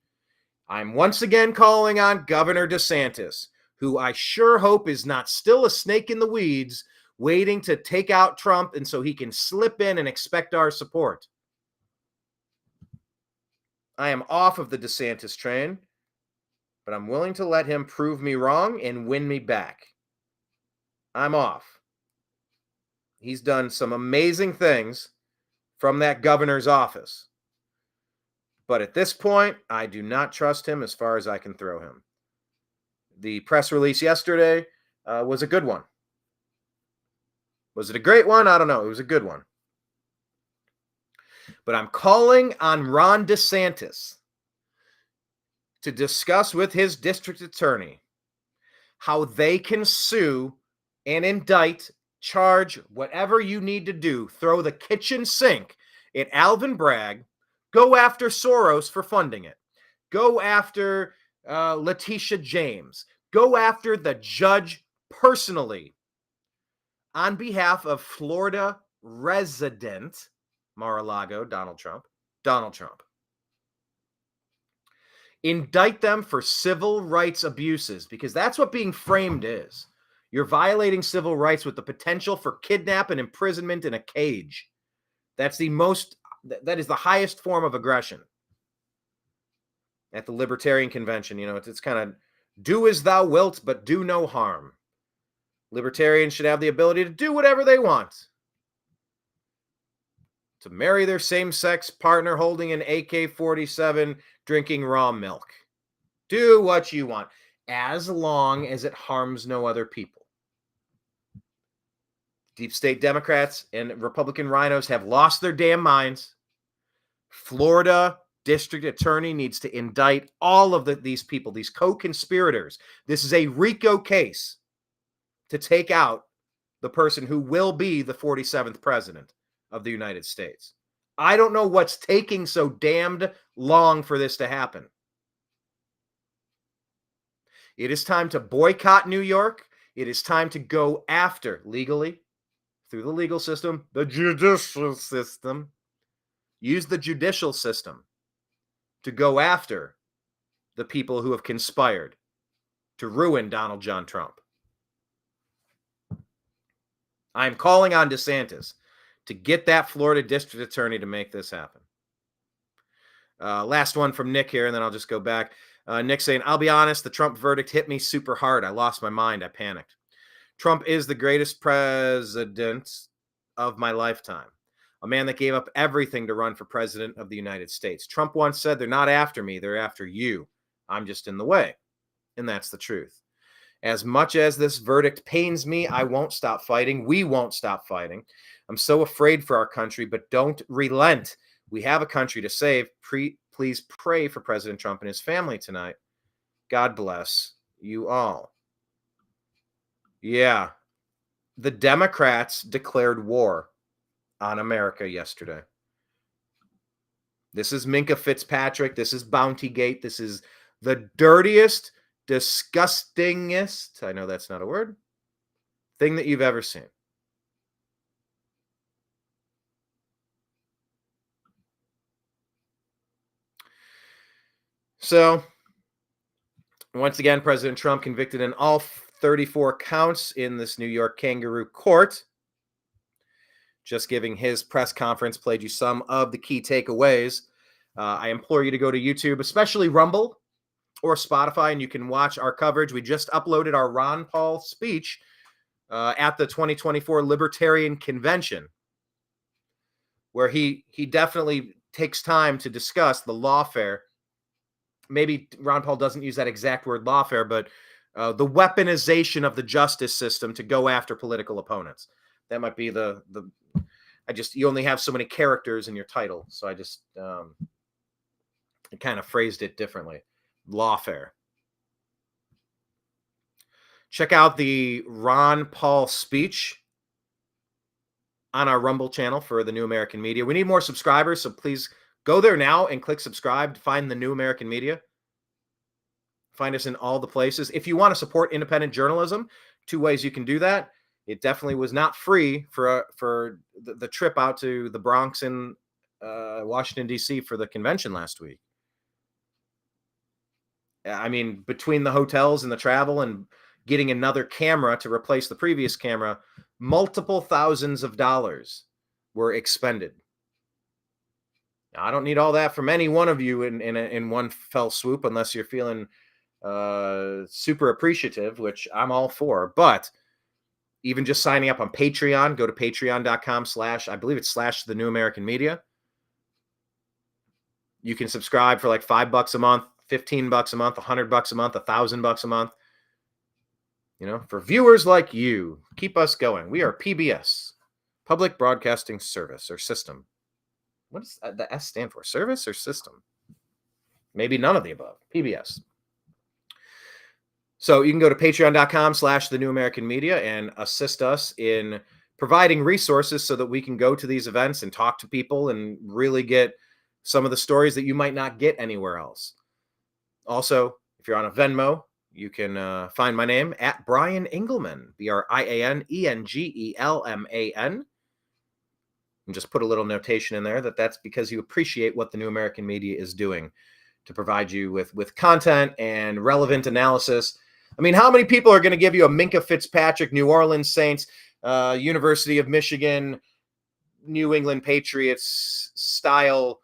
I'm once again calling on Governor DeSantis, who I sure hope is not still a snake in the weeds, waiting to take out Trump and so he can slip in and expect our support. I am off of the DeSantis train, but I'm willing to let him prove me wrong and win me back. I'm off. He's done some amazing things from that governor's office. But at this point, I do not trust him as far as I can throw him. The press release yesterday was a good one. Was it a great one? I don't know. It was a good one. But I'm calling on Ron DeSantis to discuss with his district attorney how they can sue and indict, charge, whatever you need to do, throw the kitchen sink at Alvin Bragg, go after Soros for funding it, go after Letitia James, go after the judge personally on behalf of Florida resident Mar-a-Lago, Donald Trump. Indict them for civil rights abuses, because that's what being framed is. You're violating civil rights with the potential for kidnap and imprisonment in a cage. That is the highest form of aggression. At the Libertarian Convention, it's kind of do as thou wilt, but do no harm. Libertarians should have the ability to do whatever they want. To marry their same-sex partner holding an AK-47, drinking raw milk. Do what you want, as long as it harms no other people. Deep state Democrats and Republican rhinos have lost their damn minds. Florida district attorney needs to indict all of these people, these co-conspirators. This is a RICO case to take out the person who will be the 47th president of the United States. I don't know what's taking so damned long for this to happen. It is time to boycott New York. It is time to go after, legally, through the legal system, the judicial system. Use the judicial system to go after the people who have conspired to ruin Donald John Trump. I'm calling on DeSantis to get that Florida district attorney to make this happen. Last one from Nick here, and then I'll just go back. Nick saying, I'll be honest, the Trump verdict hit me super hard. I lost my mind. I panicked. Trump is the greatest president of my lifetime. A man that gave up everything to run for president of the United States. Trump once said, they're not after me, they're after you. I'm just in the way. And that's the truth. As much as this verdict pains me, I won't stop fighting. We won't stop fighting. I'm so afraid for our country, but don't relent. We have a country to save. Please pray for President Trump and his family tonight. God bless you all. Yeah, the Democrats declared war on America yesterday. This is Minka Fitzpatrick. This is Bountygate. This is the dirtiest, disgustingest, I know that's not a word, thing that you've ever seen. So, once again, President Trump convicted in all 34 counts in this New York kangaroo court. Just giving his press conference, played you some of the key takeaways. I implore you to go to YouTube, especially Rumble or Spotify, and you can watch our coverage. We just uploaded our Ron Paul speech at the 2024 Libertarian Convention, where he definitely takes time to discuss the lawfare. Maybe Ron Paul doesn't use that exact word lawfare, but the weaponization of the justice system to go after political opponents. That might be you only have so many characters in your title. So I just kind of phrased it differently. Lawfare. Check out the Ron Paul speech on our Rumble channel for the New American Media. We need more subscribers, so please go there now and click subscribe to find the New American Media. Find us in all the places. If you want to support independent journalism, 2 ways you can do that. It definitely was not free for the trip out to the Bronx and Washington, D.C. for the convention last week. I mean, between the hotels and the travel and getting another camera to replace the previous camera, multiple thousands of dollars were expended. Now, I don't need all that from any one of you in one fell swoop, unless you're feeling super appreciative, which I'm all for. But even just signing up on Patreon. Go to patreon.com/ I believe it's / the New American Media. You can subscribe for like $5 a month, $15 a month, $100 a month, $1,000 a month. You know, for viewers like you, keep us going. We are PBS, Public Broadcasting Service or System. What does the S stand for? Service or system? Maybe none of the above. PBS. So you can go to patreon.com / the New American Media and assist us in providing resources so that we can go to these events and talk to people and really get some of the stories that you might not get anywhere else. Also, if you're on a Venmo, you can find my name at Brian Engelman, BrianEngelman. And just put a little notation in there that's because you appreciate what the New American Media is doing to provide you with content and relevant analysis. I mean, how many people are going to give you a Minka Fitzpatrick, New Orleans Saints, University of Michigan, New England Patriots style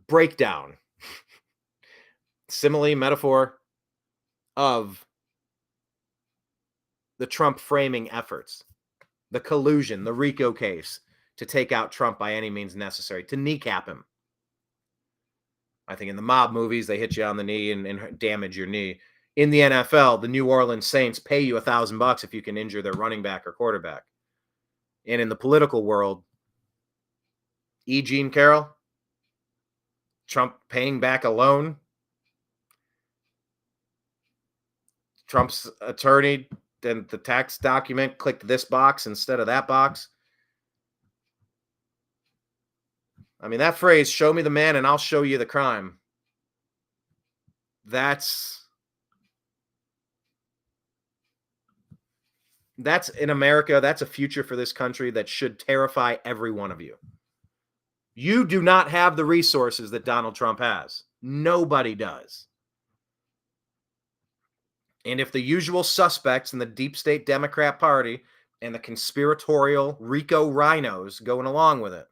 breakdown, simile, metaphor of the Trump framing efforts, the collusion, the RICO case to take out Trump by any means necessary, to kneecap him? I think in the mob movies, they hit you on the knee and damage your knee. In the NFL, the New Orleans Saints pay you $1,000 if you can injure their running back or quarterback. And in the political world, E. Jean Carroll, Trump paying back a loan, Trump's attorney, then the tax document clicked this box instead of that box. I mean, that phrase, show me the man and I'll show you the crime. That's in America. That's a future for this country that should terrify every one of you. You do not have the resources that Donald Trump has. Nobody does. And if the usual suspects in the deep state Democrat Party and the conspiratorial RICO rhinos going along with it,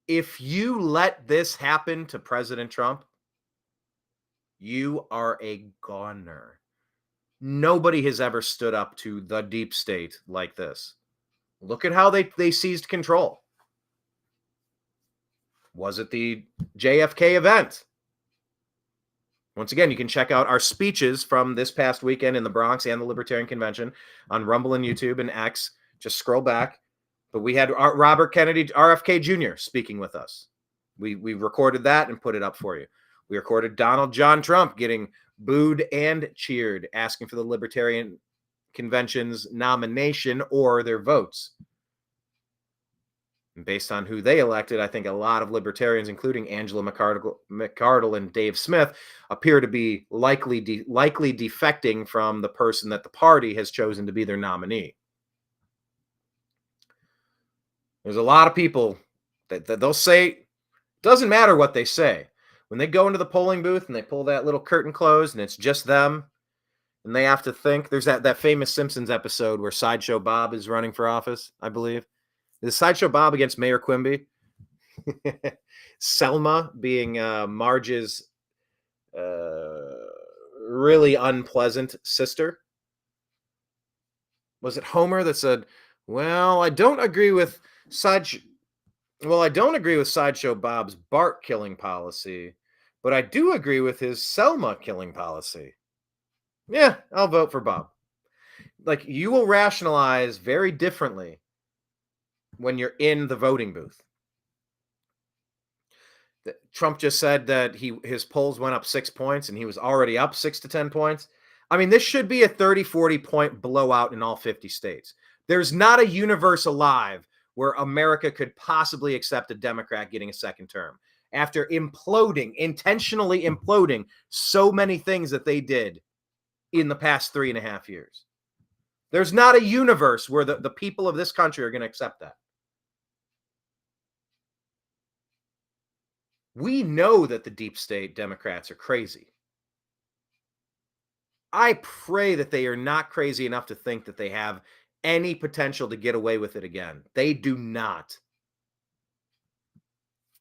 if you let this happen to President Trump, you are a goner. Nobody has ever stood up to the deep state like this. Look at how they seized control. Was it the JFK event? Once again, you can check out our speeches from this past weekend in the Bronx and the Libertarian Convention on Rumble and YouTube and X. Just scroll back. But we had Robert Kennedy, RFK Jr. speaking with us. We recorded that and put it up for you. We recorded Donald John Trump getting booed and cheered, asking for the Libertarian Convention's nomination or their votes. And based on who they elected, I think a lot of libertarians, including Angela McArdle and Dave Smith, appear to be likely defecting from the person that the party has chosen to be their nominee. There's a lot of people that they'll say, doesn't matter what they say. When they go into the polling booth and they pull that little curtain closed and it's just them and they have to think, there's that famous Simpsons episode where Sideshow Bob is running for office, I believe. Is Sideshow Bob against Mayor Quimby? Selma being Marge's really unpleasant sister. Was it Homer that said, well, I don't agree with Sideshow Bob's Bart killing policy, but I do agree with his Selma killing policy. Yeah, I'll vote for Bob. Like, you will rationalize very differently when you're in the voting booth. Trump just said that his polls went up 6 points and he was already up 6 to 10 points. I mean, this should be a 30, 40 point blowout in all 50 states. There's not a universe alive where America could possibly accept a Democrat getting a second term after intentionally imploding so many things that they did in the past 3.5 years. There's not a universe where the people of this country are going to accept that. We know that the deep state Democrats are crazy. I pray that they are not crazy enough to think that they have any potential to get away with it again. They do not.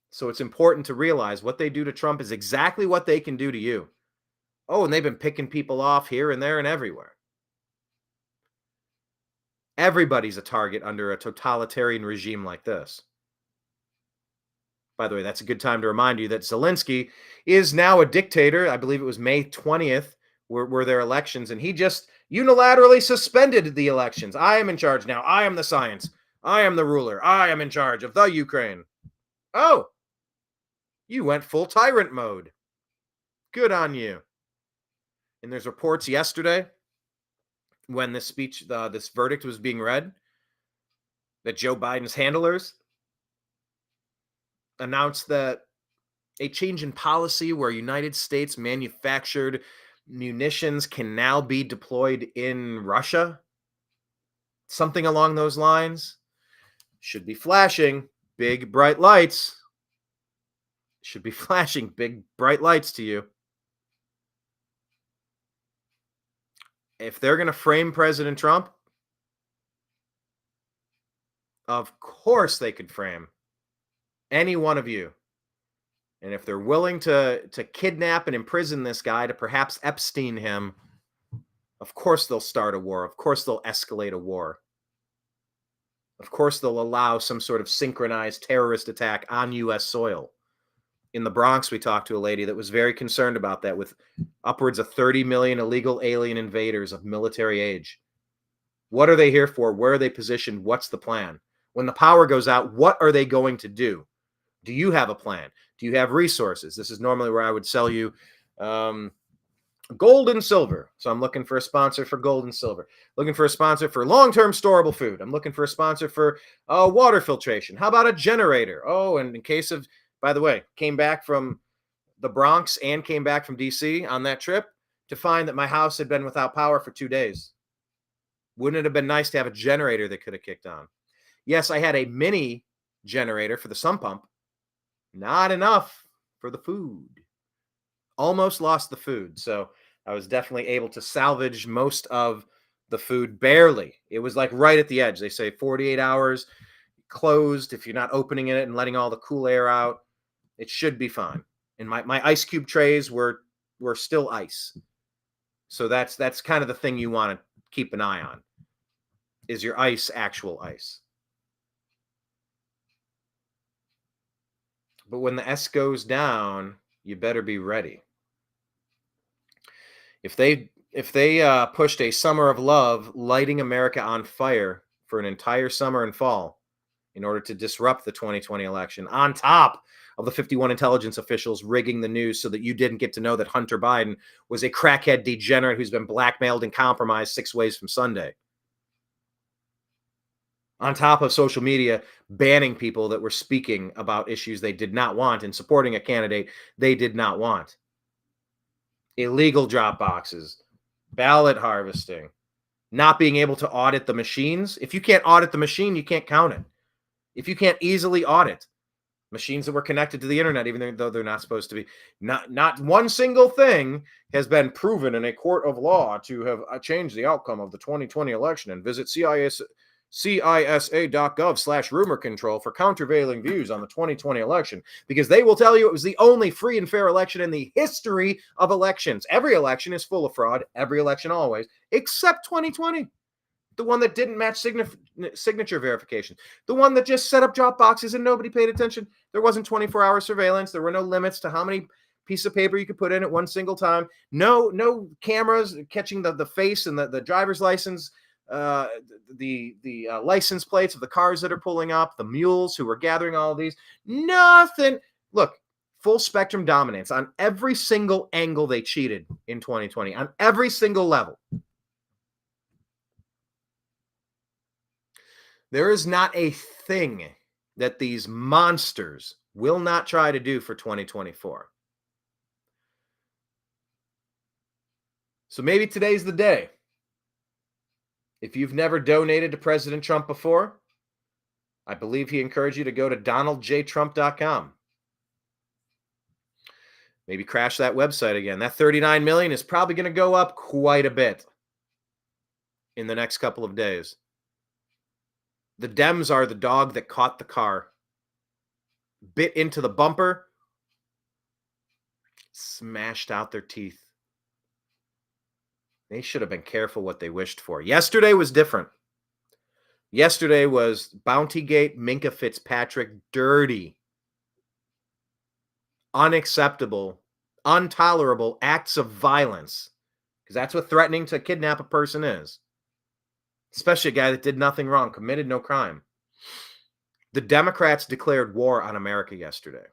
So it's important to realize what they do to Trump is exactly what they can do to you. Oh, and they've been picking people off here and there and everywhere. Everybody's a target under a totalitarian regime like this. By the way, that's a good time to remind you that Zelensky is now a dictator. I believe it was May 20th were their elections, and he just unilaterally suspended the elections. I am in charge now. I am the science. I am the ruler. I am in charge of the Ukraine. Oh, you went full tyrant mode. Good on you. And there's reports yesterday when this speech, this verdict was being read, that Joe Biden's handlers announced that a change in policy where United States manufactured munitions can now be deployed in Russia. Something along those lines. Should be flashing big bright lights. Should be flashing big bright lights to you. If they're going to frame President Trump, of course they could frame any one of you. And if they're willing to kidnap and imprison this guy, to perhaps Epstein him, of course they'll start a war. Of course they'll escalate a war. Of course they'll allow some sort of synchronized terrorist attack on U.S. soil. In the Bronx, we talked to a lady that was very concerned about that, with upwards of 30 million illegal alien invaders of military age. What are they here for? Where are they positioned? What's the plan? When the power goes out, what are they going to do? Do you have a plan? Do you have resources? This is normally where I would sell you gold and silver. So I'm looking for a sponsor for gold and silver. Looking for a sponsor for long-term storable food. I'm looking for a sponsor for water filtration. How about a generator? Oh, and in case of, by the way, came back from the Bronx and came back from D.C. on that trip to find that my house had been without power for 2 days. Wouldn't it have been nice to have a generator that could have kicked on? Yes, I had a mini generator for the sump pump. Not enough for the food. Almost lost the food. So I was definitely able to salvage most of the food, barely. It was like right at the edge. They say 48 hours closed if you're not opening it and letting all the cool air out. It should be fine. And my ice cube trays were still ice. So that's kind of the thing you want to keep an eye on. Is your ice actual ice? But when the S goes down, you better be ready. If they pushed a summer of love, lighting America on fire for an entire summer and fall in order to disrupt the 2020 election, on top of the 51 intelligence officials rigging the news so that you didn't get to know that Hunter Biden was a crackhead degenerate who's been blackmailed and compromised 6 ways from Sunday. On top of social media banning people that were speaking about issues they did not want and supporting a candidate they did not want. Illegal drop boxes, ballot harvesting, not being able to audit the machines. If you can't audit the machine, you can't count it. If you can't easily audit machines that were connected to the internet, even though they're not supposed to be, not one single thing has been proven in a court of law to have changed the outcome of the 2020 election. And visit CISA.gov/rumor control for countervailing views on the 2020 election, because they will tell you it was the only free and fair election in the history of elections. Every election is full of fraud, every election always, except 2020. The one that didn't match signature verification. The one that just set up drop boxes and nobody paid attention. There wasn't 24-hour surveillance. There were no limits to how many pieces of paper you could put in at one single time. No cameras catching the face and the driver's license, the license plates of the cars that are pulling up, the mules who were gathering all of these. Nothing. Look, full spectrum dominance on every single angle. They cheated in 2020 on every single level. There is not a thing that these monsters will not try to do for 2024. So maybe today's the day. If you've never donated to President Trump before, I believe he encouraged you to go to donaldjtrump.com. Maybe crash that website again. That 39 million is probably going to go up quite a bit in the next couple of days. The Dems are the dog that caught the car. bit into the bumper, smashed out their teeth. They should have been careful what they wished for. Yesterday was different. Yesterday was Bountygate, Minka Fitzpatrick, dirty, unacceptable, intolerable acts of violence, because that's what threatening to kidnap a person is, especially a guy that did nothing wrong, committed no crime. The Democrats declared war on America yesterday.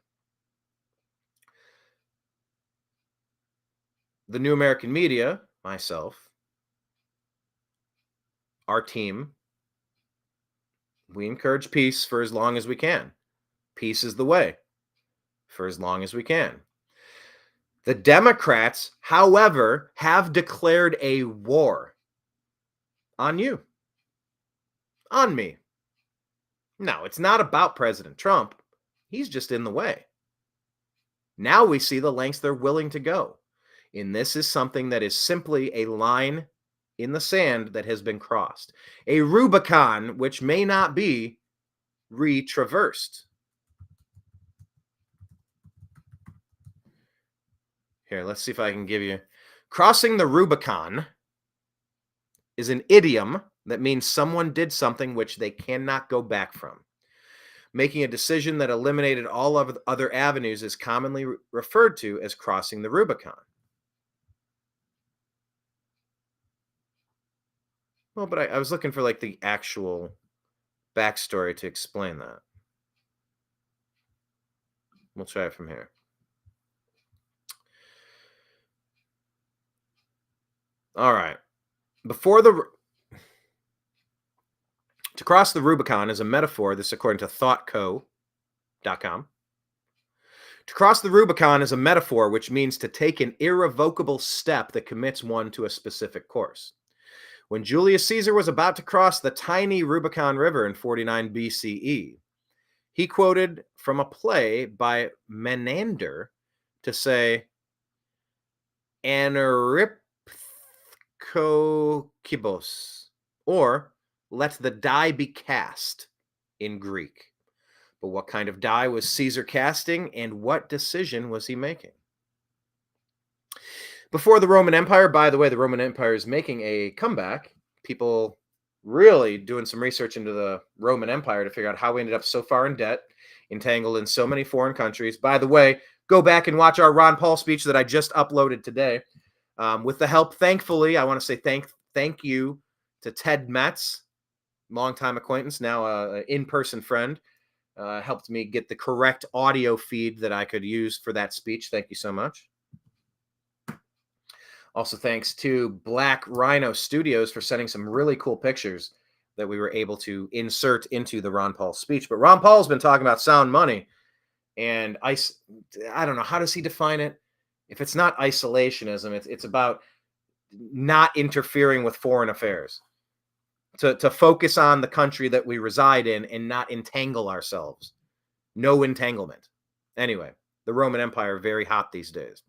The New American Media, myself, our team, we encourage peace for as long as we can. Peace is the way for as long as we can. The Democrats, however, have declared a war on you, on me. No, it's not about President Trump. He's just in the way. Now we see the lengths they're willing to go. And this is something that is simply a line in the sand that has been crossed. A Rubicon which may not be retraversed. Here, let's see if I can give you. Crossing the Rubicon is an idiom that means someone did something which they cannot go back from. Making a decision that eliminated all of other avenues is commonly referred to as crossing the Rubicon. Well, but I was looking for like the actual backstory to explain that. We'll try it from here. All right. To cross the Rubicon is a metaphor, this according to thoughtco.com. To cross the Rubicon is a metaphor which means to take an irrevocable step that commits one to a specific course. When Julius Caesar was about to cross the tiny Rubicon River in 49 BCE, he quoted from a play by Menander to say, "Aneripthokibos," or "let the die be cast" in Greek. But what kind of die was Caesar casting, and what decision was he making? Before the Roman Empire, by the way, the Roman Empire is making a comeback. People really doing some research into the Roman Empire to figure out how we ended up so far in debt, entangled in so many foreign countries. By the way, go back and watch our Ron Paul speech that I just uploaded today. With the help, thankfully, I want to say thank you to Ted Metz, longtime acquaintance, now an in-person friend. Helped me get the correct audio feed that I could use for that speech. Thank you so much. Also, thanks to Black Rhino Studios for sending some really cool pictures that we were able to insert into the Ron Paul speech. But Ron Paul's been talking about sound money, and I don't know, how does he define it? If it's not isolationism, it's about not interfering with foreign affairs, to focus on the country that we reside in and not entangle ourselves. No entanglement. Anyway, the Roman Empire, very hot these days.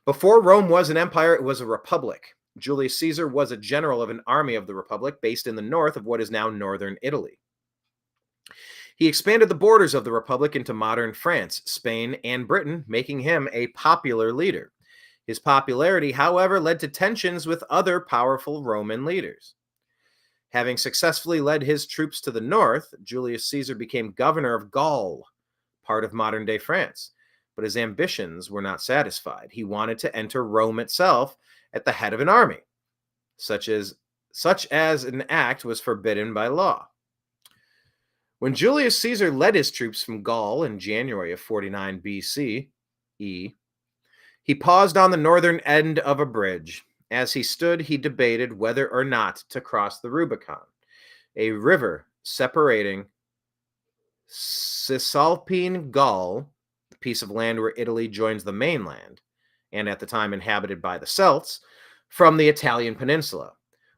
Before Rome was an empire, it was a republic. Julius Caesar was a general of an army of the republic based in the north of what is now northern Italy. He expanded the borders of the republic into modern France, Spain, and Britain, making him a popular leader. His popularity, however, led to tensions with other powerful Roman leaders. Having successfully led his troops to the north, Julius Caesar became governor of Gaul, part of modern-day France. But his ambitions were not satisfied. He wanted to enter Rome itself at the head of an army, such as an act was forbidden by law. When Julius Caesar led his troops from Gaul in January of 49 BCE, he paused on the northern end of a bridge. As he stood, he debated whether or not to cross the Rubicon, a river separating Cisalpine Gaul, the piece of land where Italy joins the mainland, and at the time inhabited by the Celts, from the Italian peninsula.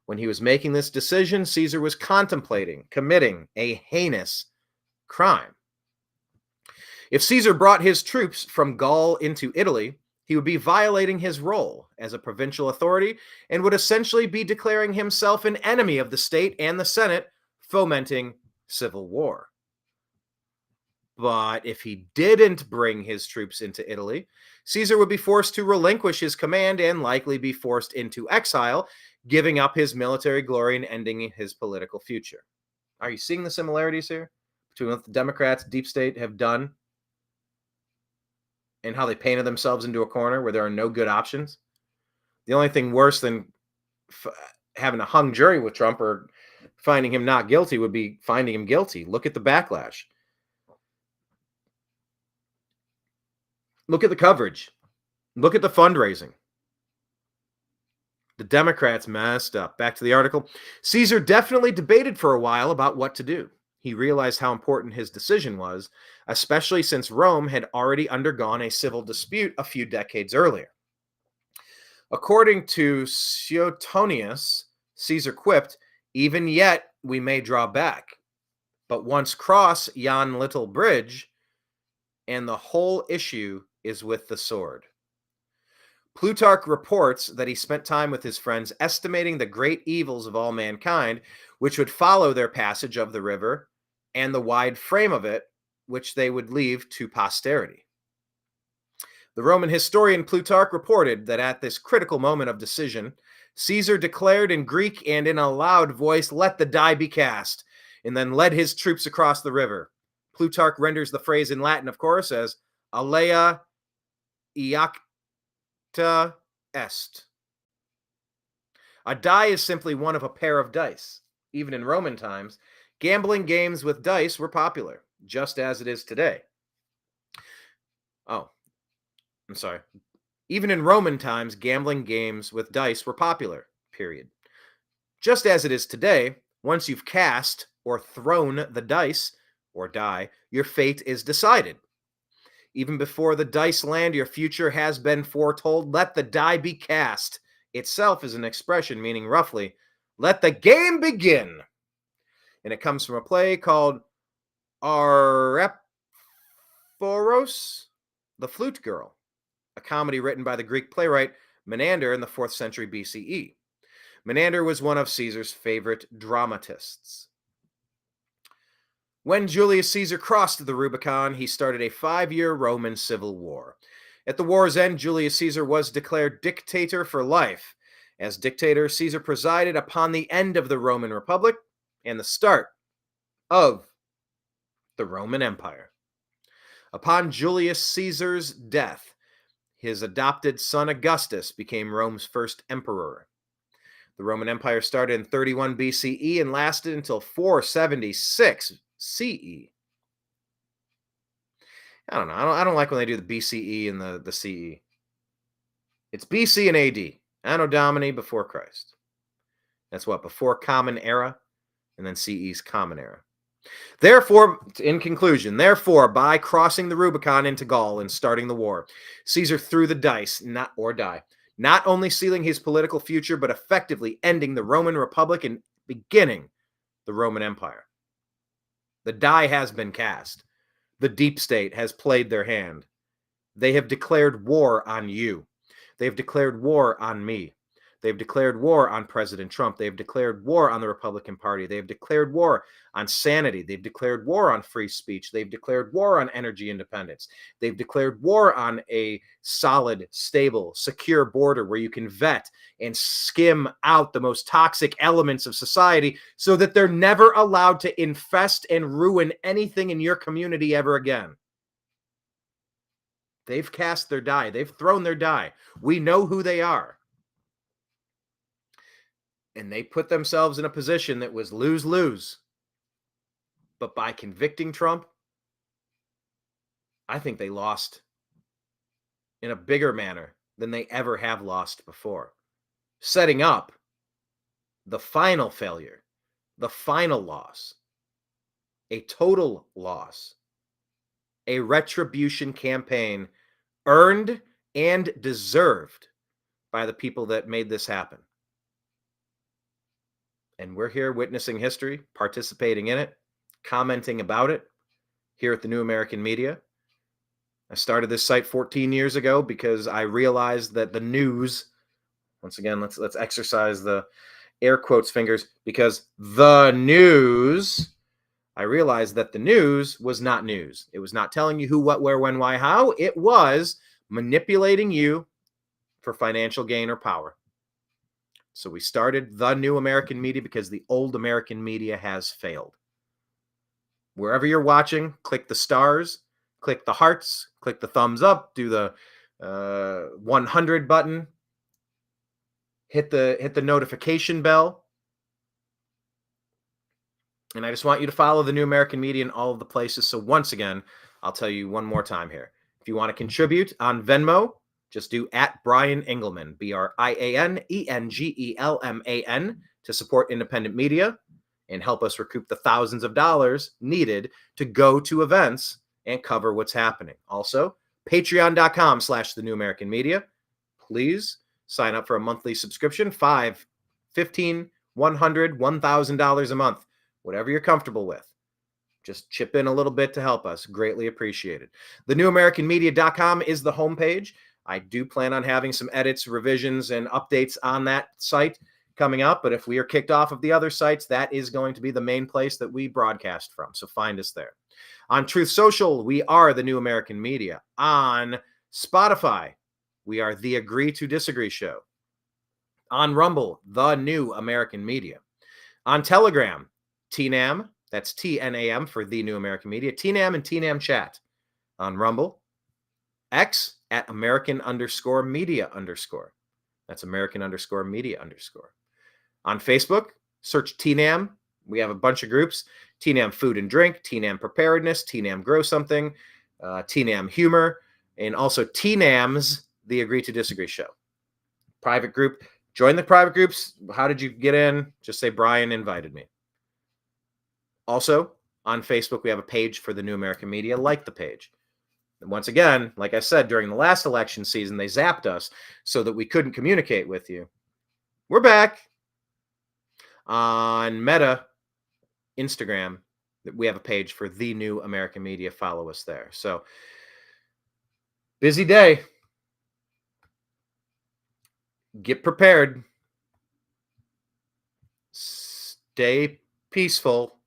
When he was making this decision, Caesar was contemplating committing a heinous crime. If Caesar brought his troops from Gaul into Italy, he would be violating his role as a provincial authority and would essentially be declaring himself an enemy of the state and the Senate, fomenting civil war. But if he didn't bring his troops into Italy, Caesar would be forced to relinquish his command and likely be forced into exile, giving up his military glory and ending his political future. Are you seeing the similarities here between what the Democrats, deep state, have done and how they painted themselves into a corner where there are no good options? The only thing worse than having a hung jury with Trump or finding him not guilty would be finding him guilty. Look at the backlash. Look at the coverage. Look at the fundraising. The Democrats messed up. Back to the article. Caesar definitely debated for a while about what to do. He realized how important his decision was, especially since Rome had already undergone a civil dispute a few decades earlier. According to Suetonius, Caesar quipped, "Even yet we may draw back, but once cross yon little bridge, and the whole issue is with the sword." Plutarch reports that he spent time with his friends estimating the great evils of all mankind, which would follow their passage of the river, and the wide frame of it, which they would leave to posterity. The Roman historian Plutarch reported that at this critical moment of decision, Caesar declared in Greek and in a loud voice, "Let the die be cast," and then led his troops across the river. Plutarch renders the phrase in Latin, of course, as alea iacta est. A die is simply one of a pair of dice. Even in Roman times, gambling games with dice were popular, just as it is today. Oh, I'm sorry. Even in Roman times, gambling games with dice were popular, period. Just as it is today, once you've cast or thrown the dice, or die, your fate is decided. Even before the dice land, your future has been foretold. Let the die be cast itself is an expression meaning roughly, let the game begin. And it comes from a play called Arephoros, the Flute Girl, a comedy written by the Greek playwright Menander in the 4th century BCE. Menander was one of Caesar's favorite dramatists. When Julius Caesar crossed the Rubicon, he started a 5-year Roman civil war. At the war's end, Julius Caesar was declared dictator for life. As dictator, Caesar presided upon the end of the Roman Republic and the start of the Roman Empire. Upon Julius Caesar's death, his adopted son Augustus became Rome's first emperor. The Roman Empire started in 31 BCE and lasted until 476 CE. I don't know. I don't like when they do the BCE and the CE. It's BC and AD. Anno Domini, before Christ. That's what? Before Common Era, and then CE's Common Era. Therefore, in conclusion, by crossing the Rubicon into Gaul and starting the war, Caesar threw the dice, not only sealing his political future, but effectively ending the Roman Republic and beginning the Roman Empire. The die has been cast. The deep state has played their hand. They have declared war on you. They have declared war on me. They have declared war on President Trump. They have declared war on the Republican Party. They have declared war on sanity. They've declared war on free speech. They've declared war on energy independence. They've declared war on a solid, stable, secure border where you can vet and skim out the most toxic elements of society so that they're never allowed to infest and ruin anything in your community ever again. They've cast their die. They've thrown their die. We know who they are. And they put themselves in a position that was lose-lose. But by convicting Trump, I think they lost in a bigger manner than they ever have lost before. Setting up the final failure, the final loss, a total loss, a retribution campaign earned and deserved by the people that made this happen. And we're here witnessing history, participating in it, commenting about it here at the New American Media. I started this site 14 years ago because I realized that the news, once again, let's exercise the air quotes fingers, because the news I realized that the news was not news. It was not telling you who, what, where, when, why, how. It was manipulating you for financial gain or power. So we started the new American media because the old American media has failed. Wherever you're watching, click the stars, click the hearts, click the thumbs up, do the 100 button, hit the notification bell. And I just want you to follow the new American media in all of the places. So once again, I'll tell you one more time here. If you want to contribute on Venmo, just do at Brian Engelman, BrianEngelman, to support independent media and help us recoup the thousands of dollars needed to go to events and cover what's happening. Also, patreon.com/the new American media. Please sign up for a monthly subscription, $5, $15, $100, $1,000 a month, whatever you're comfortable with. Just chip in a little bit to help us. Greatly appreciated. TheNewAmericanMedia.com is the homepage. I do plan on having some edits, revisions, and updates on that site coming up. But if we are kicked off of the other sites, that is going to be the main place that we broadcast from. So find us there. On Truth Social, we are The New American Media. On Spotify, we are The Agree to Disagree Show. On Rumble, The New American Media. On Telegram, TNAM, that's TNAM for The New American Media, TNAM and TNAM Chat. On Rumble, X at American_media_. That's American_media_. On Facebook, search TNAM. We have a bunch of groups. TNAM Food and Drink, TNAM Preparedness, TNAM Grow Something, TNAM Humor, and also TNAM's The Agree to Disagree Show. Private group. Join the private groups. How did you get in? Just say Brian invited me. Also, on Facebook, we have a page for the New American Media. Like the page. And once again, like I said, during the last election season, they zapped us so that we couldn't communicate with you. We're back. On Meta, Instagram, we have a page for the New American Media. Follow us there. So, busy day. Get prepared. Stay peaceful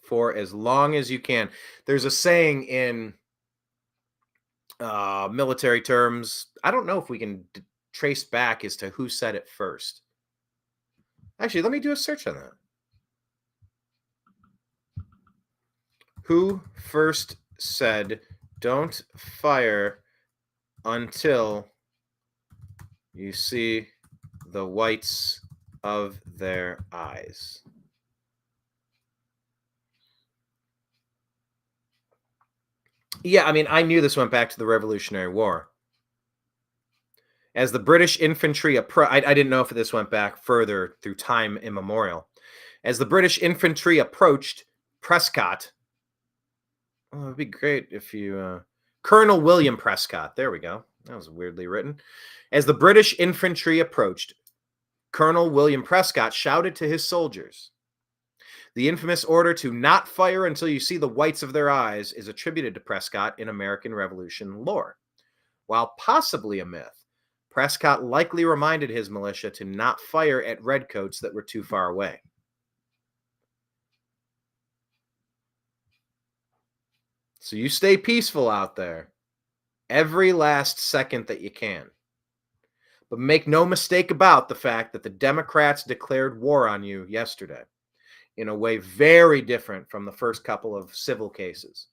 for as long as you can. There's a saying in military terms. I don't know if we can trace back as to who said it first. Actually, let me do a search on that. Who first said, "Don't fire until you see the whites of their eyes"? Yeah, I mean, I knew this went back to the Revolutionary War. As the British infantry I didn't know if this went back further through time immemorial. As the British infantry approached Prescott, oh, it'd be great if you Colonel William Prescott. There we go. That was weirdly written. As the British infantry approached, Colonel William Prescott shouted to his soldiers. The infamous order to not fire until you see the whites of their eyes is attributed to Prescott in American Revolution lore. While possibly a myth, Prescott likely reminded his militia to not fire at redcoats that were too far away. So you stay peaceful out there every last second that you can. But make no mistake about the fact that the Democrats declared war on you yesterday in a way very different from the first couple of civil cases.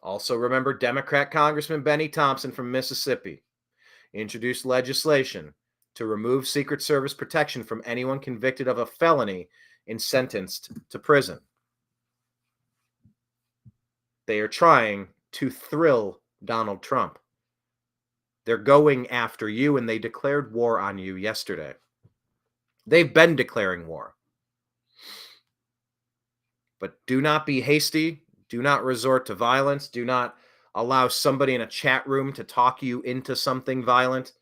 Also remember, Democrat Congressman Benny Thompson from Mississippi introduced legislation to remove Secret Service protection from anyone convicted of a felony and sentenced to prison. They are trying to thrill Donald Trump. They're going after you, and they declared war on you yesterday. They've been declaring war. But do not be hasty. Do not resort to violence. Do not allow somebody in a chat room to talk you into something violent.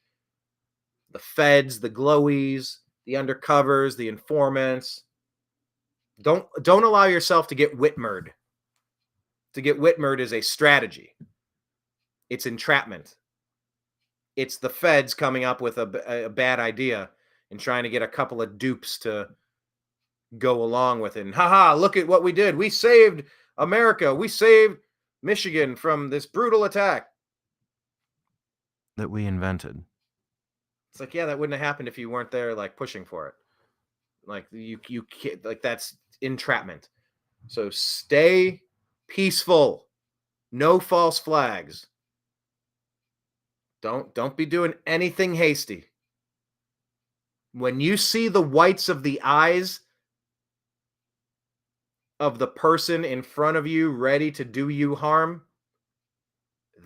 The feds, the glowies, the undercovers, the informants. Don't allow yourself to get Whitmered. To get Whitmered is a strategy. It's entrapment. It's the feds coming up with a bad idea and trying to get a couple of dupes to go along with it. And haha, look at what we did. We saved America. We saved Michigan from this brutal attack that we invented. It's like, yeah, that wouldn't have happened if you weren't there, like, pushing for it. Like, you can't, like, that's entrapment. So stay peaceful. No false flags. Don't be doing anything hasty. When you see the whites of the eyes of the person in front of you ready to do you harm,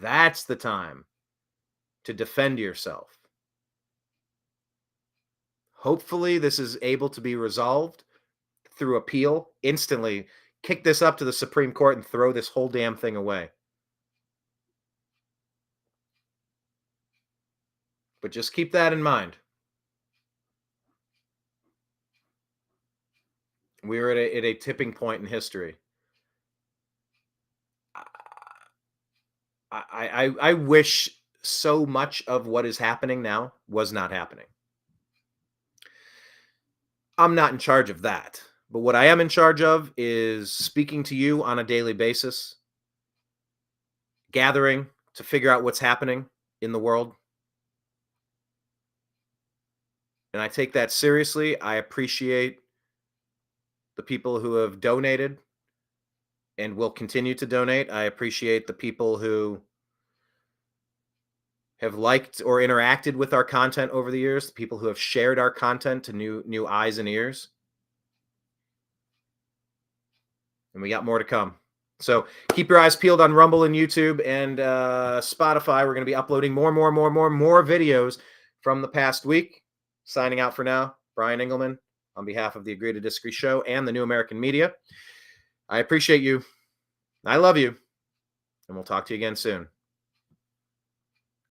that's the time to defend yourself. Hopefully, this is able to be resolved through appeal. Instantly kick this up to the Supreme Court and throw this whole damn thing away. But just keep that in mind. We're at a tipping point in history. I wish so much of what is happening now was not happening. I'm not in charge of that. But what I am in charge of is speaking to you on a daily basis, gathering to figure out what's happening in the world. And I take that seriously. I appreciate the people who have donated and will continue to donate. I appreciate the people who have liked or interacted with our content over the years, the people who have shared our content to new eyes and ears. And we got more to come. So keep your eyes peeled on Rumble and YouTube and Spotify. We're going to be uploading more videos from the past week. Signing out for now, Brian Engelman, on behalf of the Agree to Disagree show and the New American Media. I appreciate you. I love you. And we'll talk to you again soon.